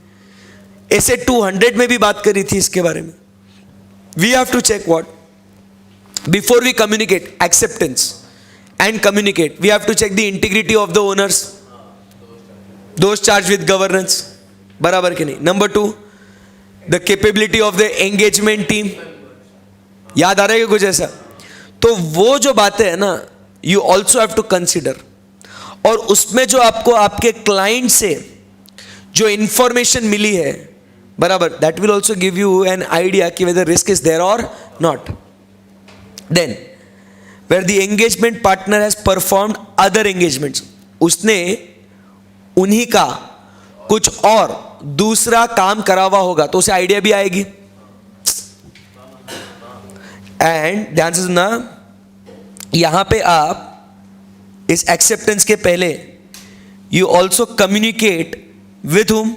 SA 200 में भी बात करी थी इसके बारे में। We have to check what, before we communicate acceptance and communicate, we have to check the integrity of the owners, those charged with governance, बराबर के नहीं। Number 2, the capability of the engagement team, याद आ रहा है कुछ ऐसा, तो वो जो बातें है ना, you also have to consider, और उसमें जो आपको आपके क्लाइंट से जो इंफॉर्मेशन मिली है, बराबर, that will also give you an idea कि whether risk is there or not। Then where the engagement partner has performed other engagements, उसने उन्हीं का कुछ और दूसरा काम करा हुआ होगा तो उसे आइडिया भी आएगी। एंड ध्यान से सुनना, यहां पे आप इस एक्सेप्टेंस के पहले you also communicate with whom,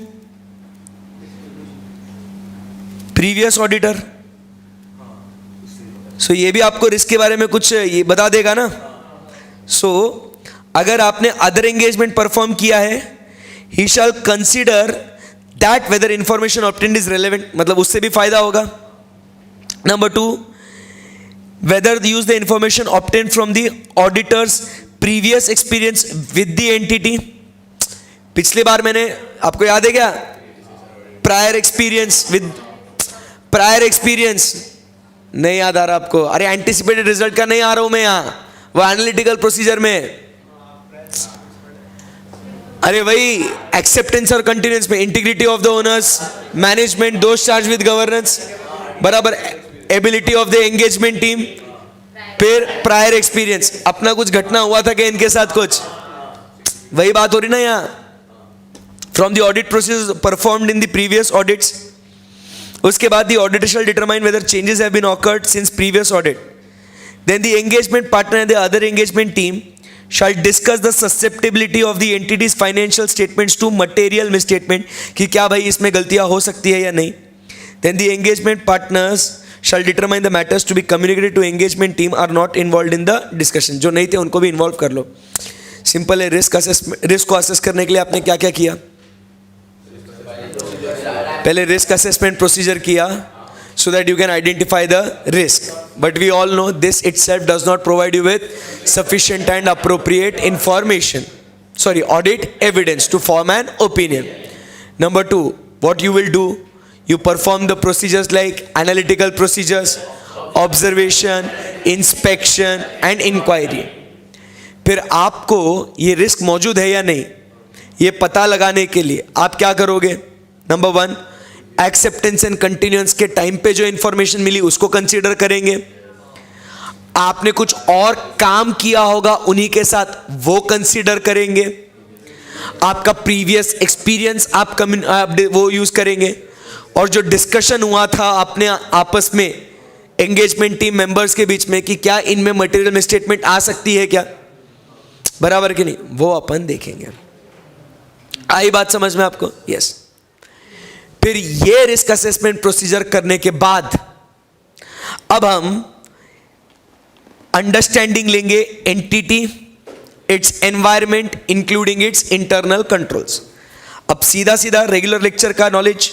previous auditor. सो ये भी आपको रिस्क के बारे में कुछ ये बता देगा ना। सो अगर आपने अदर एंगेजमेंट परफॉर्म किया है, he shall consider that whether information obtained is relevant, मतलब उससे भी फायदा होगा। Number 2, whether use the information obtained from the auditor's previous experience with the entity. पिछली बार मैंने, आपको याद है क्या, प्रायर एक्सपीरियंस नहीं याद आ रहा आपको? अरे एंटिसिपेटेड रिजल्ट का नहीं आ रहा हूं मैं यहां, वो एनालिटिकल प्रोसीजर में। अरे वही एक्सेप्टेंस और कंटिन्यूएंस में, integrity of the owners, management, those charge with governance, बराबर, ability of the engagement team, फिर प्रायर एक्सपीरियंस, अपना कुछ घटना हुआ था क्या इनके साथ कुछ, वही बात हो रही ना यहाँ। From the audit process performed in the previous audits. उसके बाद the auditor shall determine whether changes have been occurred since previous audit. Then the engagement partner and the other engagement team shall discuss the susceptibility of the entity's financial statements to material misstatement, कि क्या भाई इसमें गलतियां हो सकती है या नहीं। Then the engagement partners shall determine the matters to be communicated to engagement team are not involved in the discussion। जो नहीं थे उनको भी इन्वॉल्व कर लो। सिंपल है। रिस्क को असेस करने के लिए आपने क्या क्या किया? पहले रिस्क असेसमेंट प्रोसीजर किया so that you can identify the risk, but we all know this itself does not provide you with sufficient and appropriate audit evidence to form an opinion. Number 2, what you will do, you perform the procedures like analytical procedures, observation, inspection and inquiry। फिर आपको ये risk मौजूद है या नहीं ये पता लगाने के लिए आप क्या करोगे? नंबर 1, एक्सेप्टेंस एंड कंटिन्यूएंस के टाइम पे जो इंफॉर्मेशन मिली उसको कंसीडर करेंगे। आपने कुछ और काम किया होगा उन्हीं के साथ, वो कंसीडर करेंगे। आपका प्रीवियस एक्सपीरियंस आप वो यूज करेंगे, और जो डिस्कशन हुआ था अपने आपस में एंगेजमेंट टीम मेंबर्स के बीच में कि क्या इनमें मटेरियल मिसस्टेटमेंट आ सकती है क्या, बराबर कि नहीं, वो अपन देखेंगे। आई बात समझ में आपको? यस। फिर ये रिस्क असेसमेंट प्रोसीजर करने के बाद अब हम अंडरस्टैंडिंग लेंगे entity, its environment including its internal controls. अब सीधा सीधा रेगुलर लेक्चर का नॉलेज,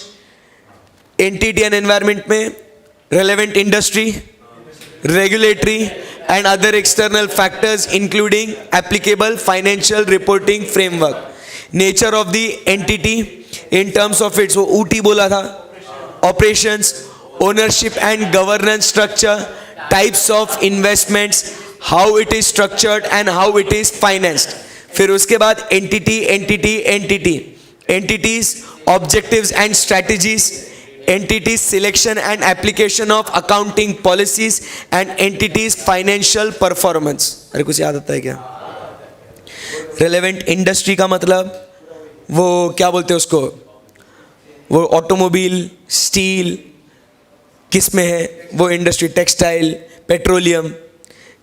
एंटिटी एंड एनवायरमेंट में relevant industry, regulatory and other external factors including applicable financial reporting framework, nature of the entity in terms of its, वो ऊटी बोला था, operations, ownership and governance structure, types of investments, how it is structured and how it is financed। फिर उसके बाद entities, objectives and strategies, entities selection and application of accounting policies and entities financial performance। अरे कुछ याद आता है क्या? relevant industry का मतलब वो क्या बोलते हैं उसको, वो ऑटोमोबाइल, स्टील किस में है, वो इंडस्ट्री, टेक्सटाइल, पेट्रोलियम।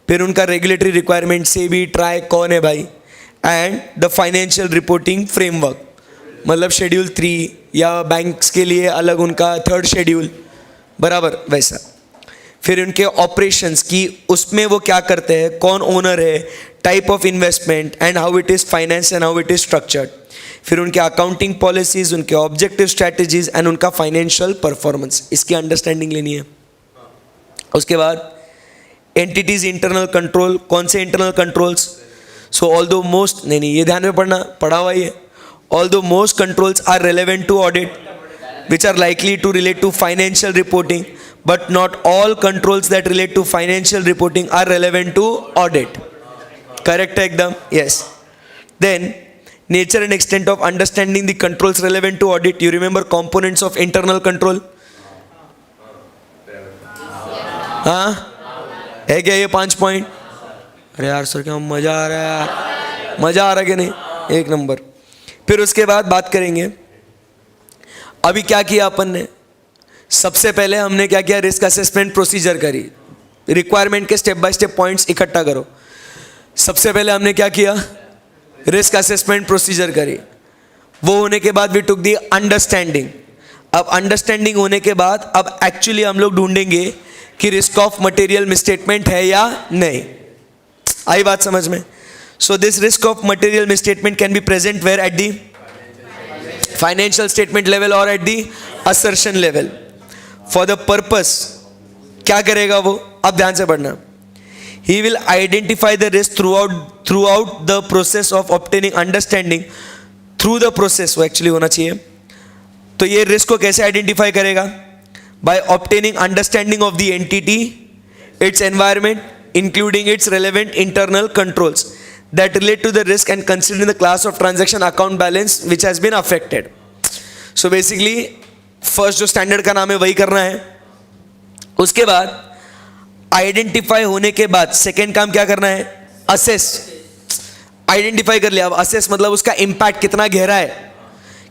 फिर उनका रेगुलेटरी रिक्वायरमेंट से भी ट्राई कौन है भाई, and the financial reporting framework, मतलब शेड्यूल 3 या बैंक्स के लिए अलग उनका 3rd शेड्यूल, बराबर वैसा। फिर उनके ऑपरेशंस की, उसमें वो क्या करते हैं, कौन ओनर है, type of investment and how it is finance and how it is structured. फिर उनके अकाउंटिंग पॉलिसीज, उनके ऑब्जेक्टिव स्ट्रैटेजीज एंड उनका फाइनेंशियल परफॉर्मेंस, इसकी अंडरस्टैंडिंग लेनी है। उसके बाद एंटिटीज इंटरनल कंट्रोल, कौन से इंटरनल कंट्रोल्स, सो ऑल दो मोस्ट, नहीं ये ध्यान में पढ़ा हुआ ही है, although most controls are relevant to audit which are likely to relate to financial reporting, but not all controls that relate to financial reporting are relevant to audit। Correct एकदम? Yes। Then nature and extent of understanding the controls relevant to audit, you remember components of internal control? हाँ है क्या ये 5 point? अरे यार sir क्या मजा आ रहा है यार, मजा आ रहा है कि नहीं? 1 नंबर। फिर उसके बाद बात करेंगे, अभी क्या किया अपन ने, सबसे पहले हमने क्या किया, रिस्क असेसमेंट प्रोसीजर करी, रिक्वायरमेंट के स्टेप बाय स्टेप पॉइंट्स इकट्ठा करो। सबसे पहले हमने क्या किया, रिस्क असेसमेंट प्रोसीजर करी, वो होने के बाद वी टुक दी अंडरस्टैंडिंग। अब अंडरस्टैंडिंग होने के बाद अब एक्चुअली हम लोग ढूंढेंगे कि रिस्क ऑफ मटेरियल मिसस्टेटमेंट है या नहीं। आई बात समझ में? So this risk of material misstatement can be present where, at the financial statement level और at the assertion level. For the purpose क्या करेगा वो, अब ध्यान से पढ़ना। He will identify the risk throughout the process of obtaining understanding through the process, वो actually होना चाहिए। तो ये रिस्क को कैसे आइडेंटिफाई करेगा? By obtaining understanding of the entity, its environment, including its relevant internal controls that relate to the risk and considering the class of transaction account balance which has been affected. So basically first जो standard का नाम है वही करना है। उसके बाद identify होने के बाद सेकेंड काम क्या करना है, असेस। आइडेंटिफाई कर लिया, अब असेस मतलब उसका इंपैक्ट कितना गहरा है,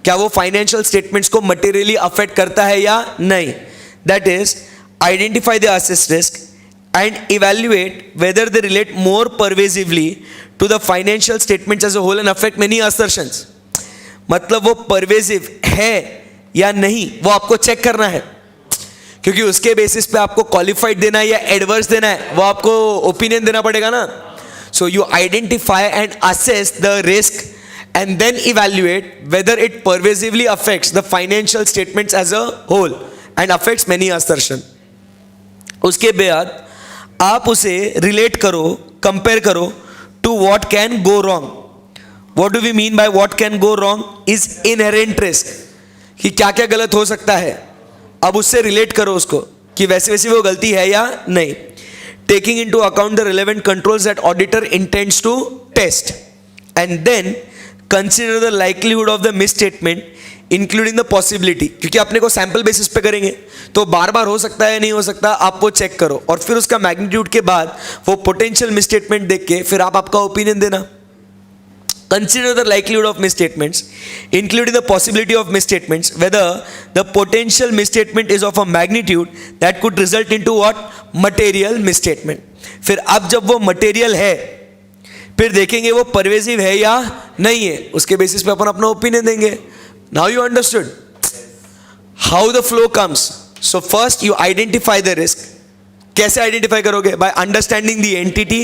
क्या वो फाइनेंशियल स्टेटमेंट्स को मटेरियली अफेक्ट करता है या नहीं। That is identify the assess risk and evaluate whether they relate more pervasively to the financial statements as a whole and affect many assertions. मतलब वो परवेसिव है या नहीं, वो आपको चेक करना है, क्योंकि उसके बेसिस पे आपको क्वालिफाइड देना है या एडवर्स देना है, वो आपको ओपिनियन देना पड़ेगा ना। So you identify and assess the risk and then evaluate whether it pervasively affects the financial statements as a whole and affects many assertion. उसके बाद आप उसे रिलेट करो, कंपेयर करो to what can go wrong. What do we mean by what can go wrong is inherent risk, कि क्या क्या गलत हो सकता है। अब उससे रिलेट करो उसको कि वैसे वैसे वो गलती है या नहीं। Taking into account the relevant controls that auditor intends to test and then consider the likelihood of the misstatement including the possibility, क्योंकि अपने को सैंपल बेसिस पे करेंगे तो बार बार हो सकता है नहीं हो सकता, आप वो चेक करो और फिर उसका मैग्नीट्यूड के बाद वो पोटेंशियल मिस स्टेटमेंट देख के फिर आप आपका ओपिनियन देना। Consider the likelihood of misstatements, including the possibility of misstatements, whether the potential misstatement is of a magnitude that could result into what? Material misstatement. फिर अब जब वो material है, फिर देखेंगे वो pervasive है या नहीं है, उसके basis पे अपन अपना opinion देंगे। Now you understood how the flow comes. So first you identify the risk. कैसे identify करोगे? By understanding the entity,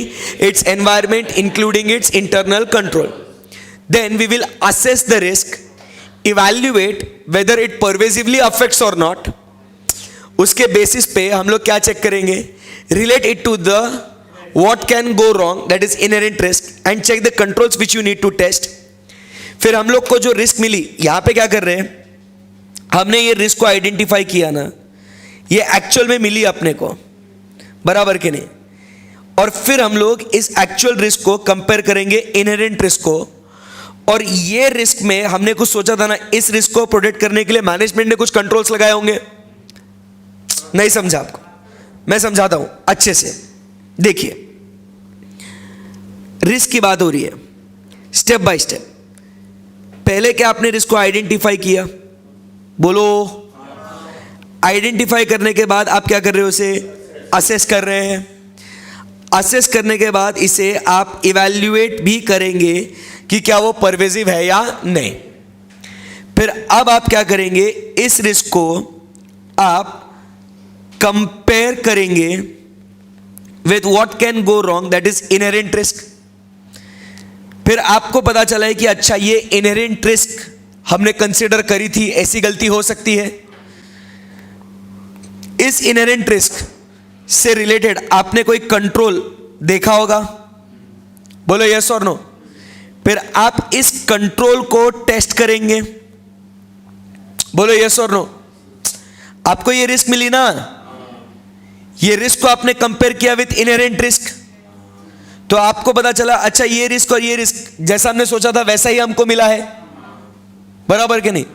its environment, including its internal control. Then we will assess the risk, evaluate whether it pervasively affects or not. उसके basis पे हम लोग क्या check करेंगे? Relate it to the what can go wrong, that is inherent risk, and check the controls which you need to test. फिर हम लोग को जो रिस्क मिली, यहाँ पे क्या कर रहे हैं, हमने ये रिस्क को आइडेंटिफाई किया ना, ये एक्चुअल में मिली अपने को, बराबर के नहीं। और फिर हम लोग इस एक्चुअल रिस्क को कंपेयर करेंगे इनहेरेंट रिस्क को, और ये रिस्क में हमने कुछ सोचा था ना, इस रिस्क को प्रोटेक्ट करने के लिए मैनेजमेंट ने कुछ कंट्रोल्स लगाए होंगे। नहीं समझा आपको? मैं समझाता हूं अच्छे से। देखिए, रिस्क की बात हो रही है स्टेप बाय स्टेप। पहले क्या आपने रिस्क को आइडेंटिफाई किया? बोलो। आइडेंटिफाई करने के बाद आप क्या कर रहे हो? उसे असेस कर रहे हैं। असेस करने के बाद इसे आप इवैल्यूएट भी करेंगे कि क्या वो परवेसिव है या नहीं। फिर अब आप क्या करेंगे? इस रिस्क को आप कंपेयर करेंगे with what can go wrong, that is inherent risk. फिर आपको पता चला है कि अच्छा ये इनहेरेंट रिस्क हमने कंसीडर करी थी, ऐसी गलती हो सकती है। इस इनहेरेंट रिस्क से रिलेटेड आपने कोई कंट्रोल देखा होगा, बोलो यस और नो। फिर आप इस कंट्रोल को टेस्ट करेंगे, बोलो यस और नो। आपको ये रिस्क मिली ना, ये रिस्क को आपने कंपेयर किया विथ इनहेरेंट रिस्क, तो आपको पता चला अच्छा ये रिस्क और ये रिस्क जैसा हमने सोचा था वैसा ही हमको मिला है, बराबर के नहीं।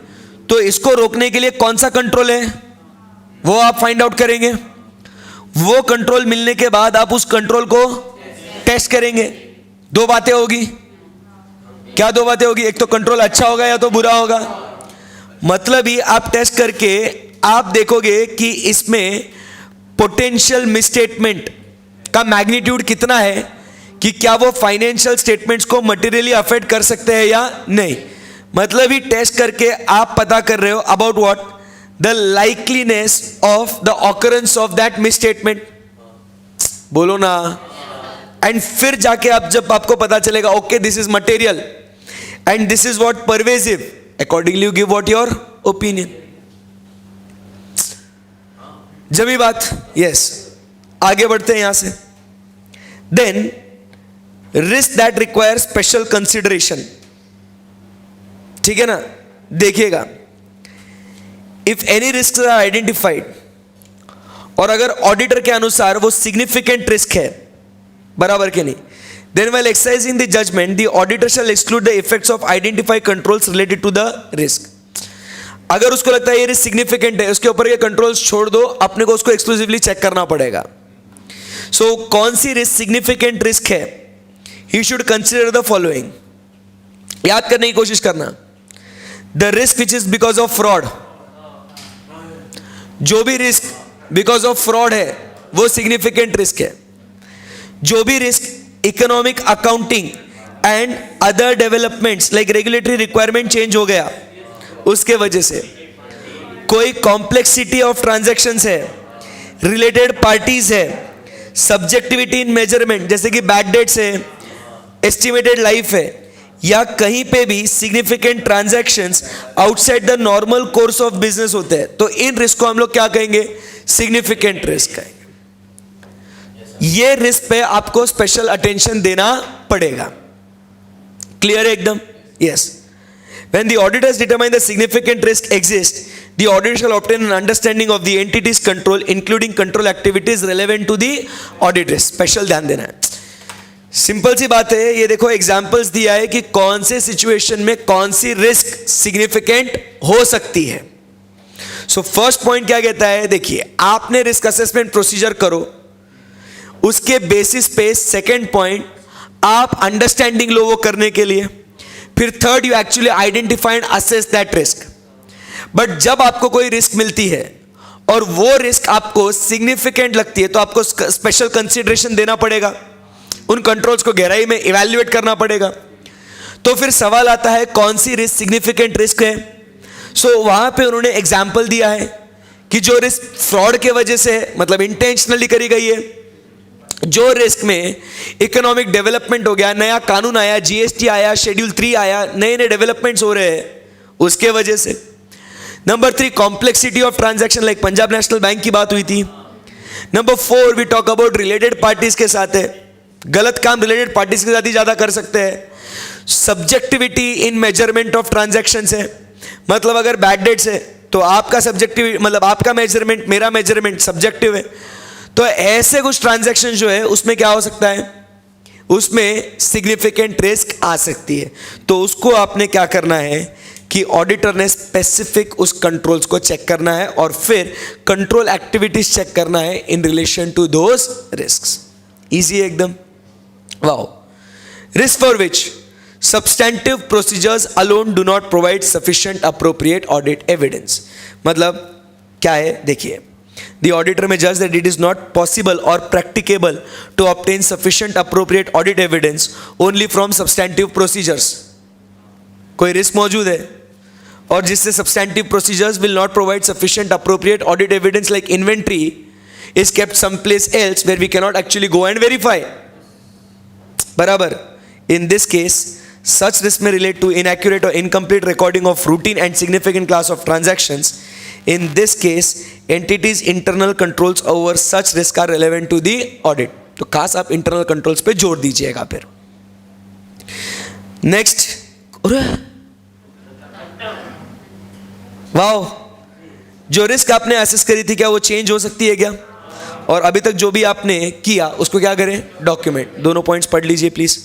तो इसको रोकने के लिए कौन सा कंट्रोल है वो आप फाइंड आउट करेंगे। वो कंट्रोल मिलने के बाद आप उस कंट्रोल को टेस्ट करेंगे। दो बातें होगी। क्या दो बातें होगी? एक तो कंट्रोल अच्छा होगा या तो बुरा होगा। मतलब ही आप टेस्ट करके आप देखोगे कि इसमें पोटेंशियल मिसस्टेटमेंट का मैग्नीट्यूड कितना है, कि क्या वो फाइनेंशियल स्टेटमेंट्स को मटेरियली अफेक्ट कर सकते हैं या नहीं। मतलब ही टेस्ट करके आप पता कर रहे हो about what the likeliness of the occurrence of that misstatement, बोलो ना। एंड फिर जाके आप जब आपको पता चलेगा okay this is material and this is what pervasive, accordingly you give what your opinion. जमी बात, यस। आगे बढ़ते हैं यहां से। Then risk that require special consideration, ठीक है ना। देखिएगा, if any risk are identified, और अगर ऑडिटर के अनुसार वो सिग्निफिकेंट रिस्क है, बराबर के नहीं, then while exercising the judgment the auditor shall exclude the effects of identified controls related to the risk. अगर उसको लगता है ये रिस्क सिग्निफिकेंट है, उसके ऊपर ये कंट्रोल्स छोड़ दो, अपने को उसको एक्सक्लूसिवली चेक करना पड़ेगा। सो कौन सी रिस्क सिग्निफिकेंट रिस्क है, he should consider the following. याद करने की कोशिश करना, the risk which is because of fraud, जो भी रिस्क बिकॉज ऑफ फ्रॉड है वो सिग्निफिकेंट रिस्क है। जो भी risk economic, accounting and other developments like regulatory requirement change हो गया उसके वजह से, कोई कॉम्प्लेक्सिटी ऑफ ट्रांजैक्शंस है, रिलेटेड पार्टीज है, सब्जेक्टिविटी इन मेजरमेंट जैसे कि बैड डेट्स है, एस्टिमेटेड लाइफ है, या कहीं पे भी significant transactions outside the normal course of business होते हैं, तो इन रिस्क को हम लोग क्या कहेंगे, सिग्निफिकेंट रिस्क कहेंगे। ये रिस्क पे आपको स्पेशल अटेंशन देना पड़ेगा। क्लियर है एकदम, yes. When the auditors determine the significant risk exists, the auditor shall obtain an understanding of the entity's control, including control activities relevant to the audit risk. Special ध्यान देना है। Simple सी बात है, ये देखो एग्जांपल्स दिया है कि कौन से सिचुएशन में कौन सी रिस्क सिग्निफिकेंट हो सकती है। सो फर्स्ट पॉइंट क्या कहता है, देखिए आपने रिस्क असेसमेंट प्रोसीजर करो, उसके बेसिस पे सेकेंड पॉइंट आप अंडरस्टैंडिंग लो वो करने के लिए, फिर third you actually identify and assess that risk. But जब आपको कोई रिस्क मिलती है और वो रिस्क आपको सिग्निफिकेंट लगती है तो आपको स्पेशल कंसिडरेशन देना पड़ेगा, उन कंट्रोल्स को गहराई में इवैल्यूएट करना पड़ेगा। तो फिर सवाल आता है कौन सी रिस्क सिग्निफिकेंट रिस्क है। सो वहां पे उन्होंने एग्जाम्पल दिया है कि जो रिस्क फ्रॉड के वजह से मतलब इंटेंशनली करी गई है, जो रिस्क में इकोनॉमिक डेवलपमेंट हो गया, नया कानून आया, जीएसटी आया, शेड्यूल 3 आया, नए नए डेवलपमेंट्स हो रहे हैं उसके वजह से। Number 3 complexity of transaction, like Punjab National Bank की बात हुई थी। Number 4 we talk about related parties के साथ है, गलत काम रिलेटेड पार्टीज के साथ ही ज्यादा कर सकते हैं। Subjectivity in measurement of transactions है, मतलब अगर बैड डेट्स है तो आपका सब्जेक्टिव मतलब आपका मेजरमेंट मेरा मेजरमेंट सब्जेक्टिव है, तो ऐसे कुछ ट्रांजैक्शन जो है उसमें क्या हो सकता है, उसमें सिग्निफिकेंट रिस्क आ सकती है। तो उसको आपने क्या करना है कि ऑडिटर ने स्पेसिफिक उस कंट्रोल्स को चेक करना है और फिर कंट्रोल एक्टिविटीज चेक करना है in relation to those risks. Easy एकदम, wow. Risk for which substantive procedures alone do not provide sufficient appropriate audit evidence, मतलब क्या है, देखिए the auditor may judge that it is not possible or practicable to obtain sufficient appropriate audit evidence only from substantive procedures। कोई risk मौजूद है और जिससे substantive procedures will not provide sufficient appropriate audit evidence, like inventory is kept someplace else where we cannot actually go and verify, बराबर। In this case such risk may relate to inaccurate or incomplete recording of routine and significant class of transactions. In this case entities internal controls over such risk are relevant to the audit। तो खास आप internal controls पे जोड़ दीजिएगा। फिर next, wow, जो risk आपने assess करी थी क्या वो चेंज हो सकती है क्या, और अभी तक जो भी आपने किया उसको क्या करें, डॉक्यूमेंट। दोनों पॉइंट्स पढ़ लीजिए प्लीज।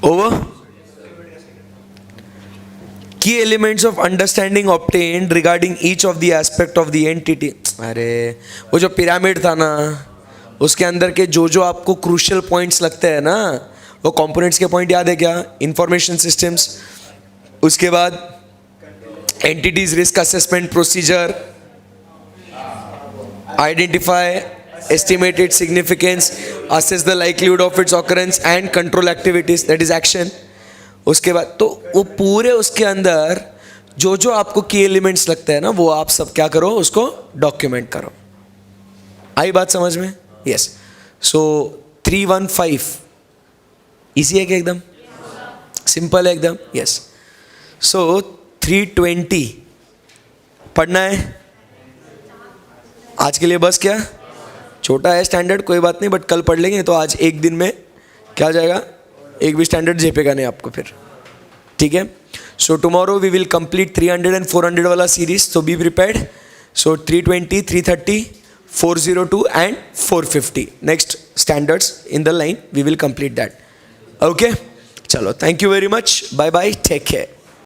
ओवर की elements of understanding obtained regarding each of the aspect of the entity. अरे वो जो पिरामिड था ना, उसके अंदर के जो आपको क्रूशियल पॉइंट्स लगते हैं ना, वो कंपोनेंट्स के पॉइंट याद है क्या? इंफॉर्मेशन सिस्टम्स, उसके बाद entities risk assessment procedure, identify, estimated significance, assess the likelihood of its occurrence and control activities, that is action. उसके बाद तो वो पूरे उसके अंदर जो आपको की एलिमेंट्स लगते हैं ना, वो आप सब क्या करो, उसको डॉक्यूमेंट करो. आई बात समझ में? यस. सो 315 इजी है क्या? एकदम सिंपल है एकदम. यस. सो 320 पढ़ना है आज के लिए. बस क्या छोटा है स्टैंडर्ड, कोई बात नहीं, बट कल पढ़ लेंगे. तो आज एक दिन में क्या हो जाएगा, एक भी स्टैंडर्ड झेपेगा नहीं आपको फिर. ठीक है. So tomorrow we will complete 300 and 400 वाला series. So be prepared. So 320, 330, 402 and 450 next standards in the line, we will complete that. Okay, चलो, thank you very much, bye bye, take care.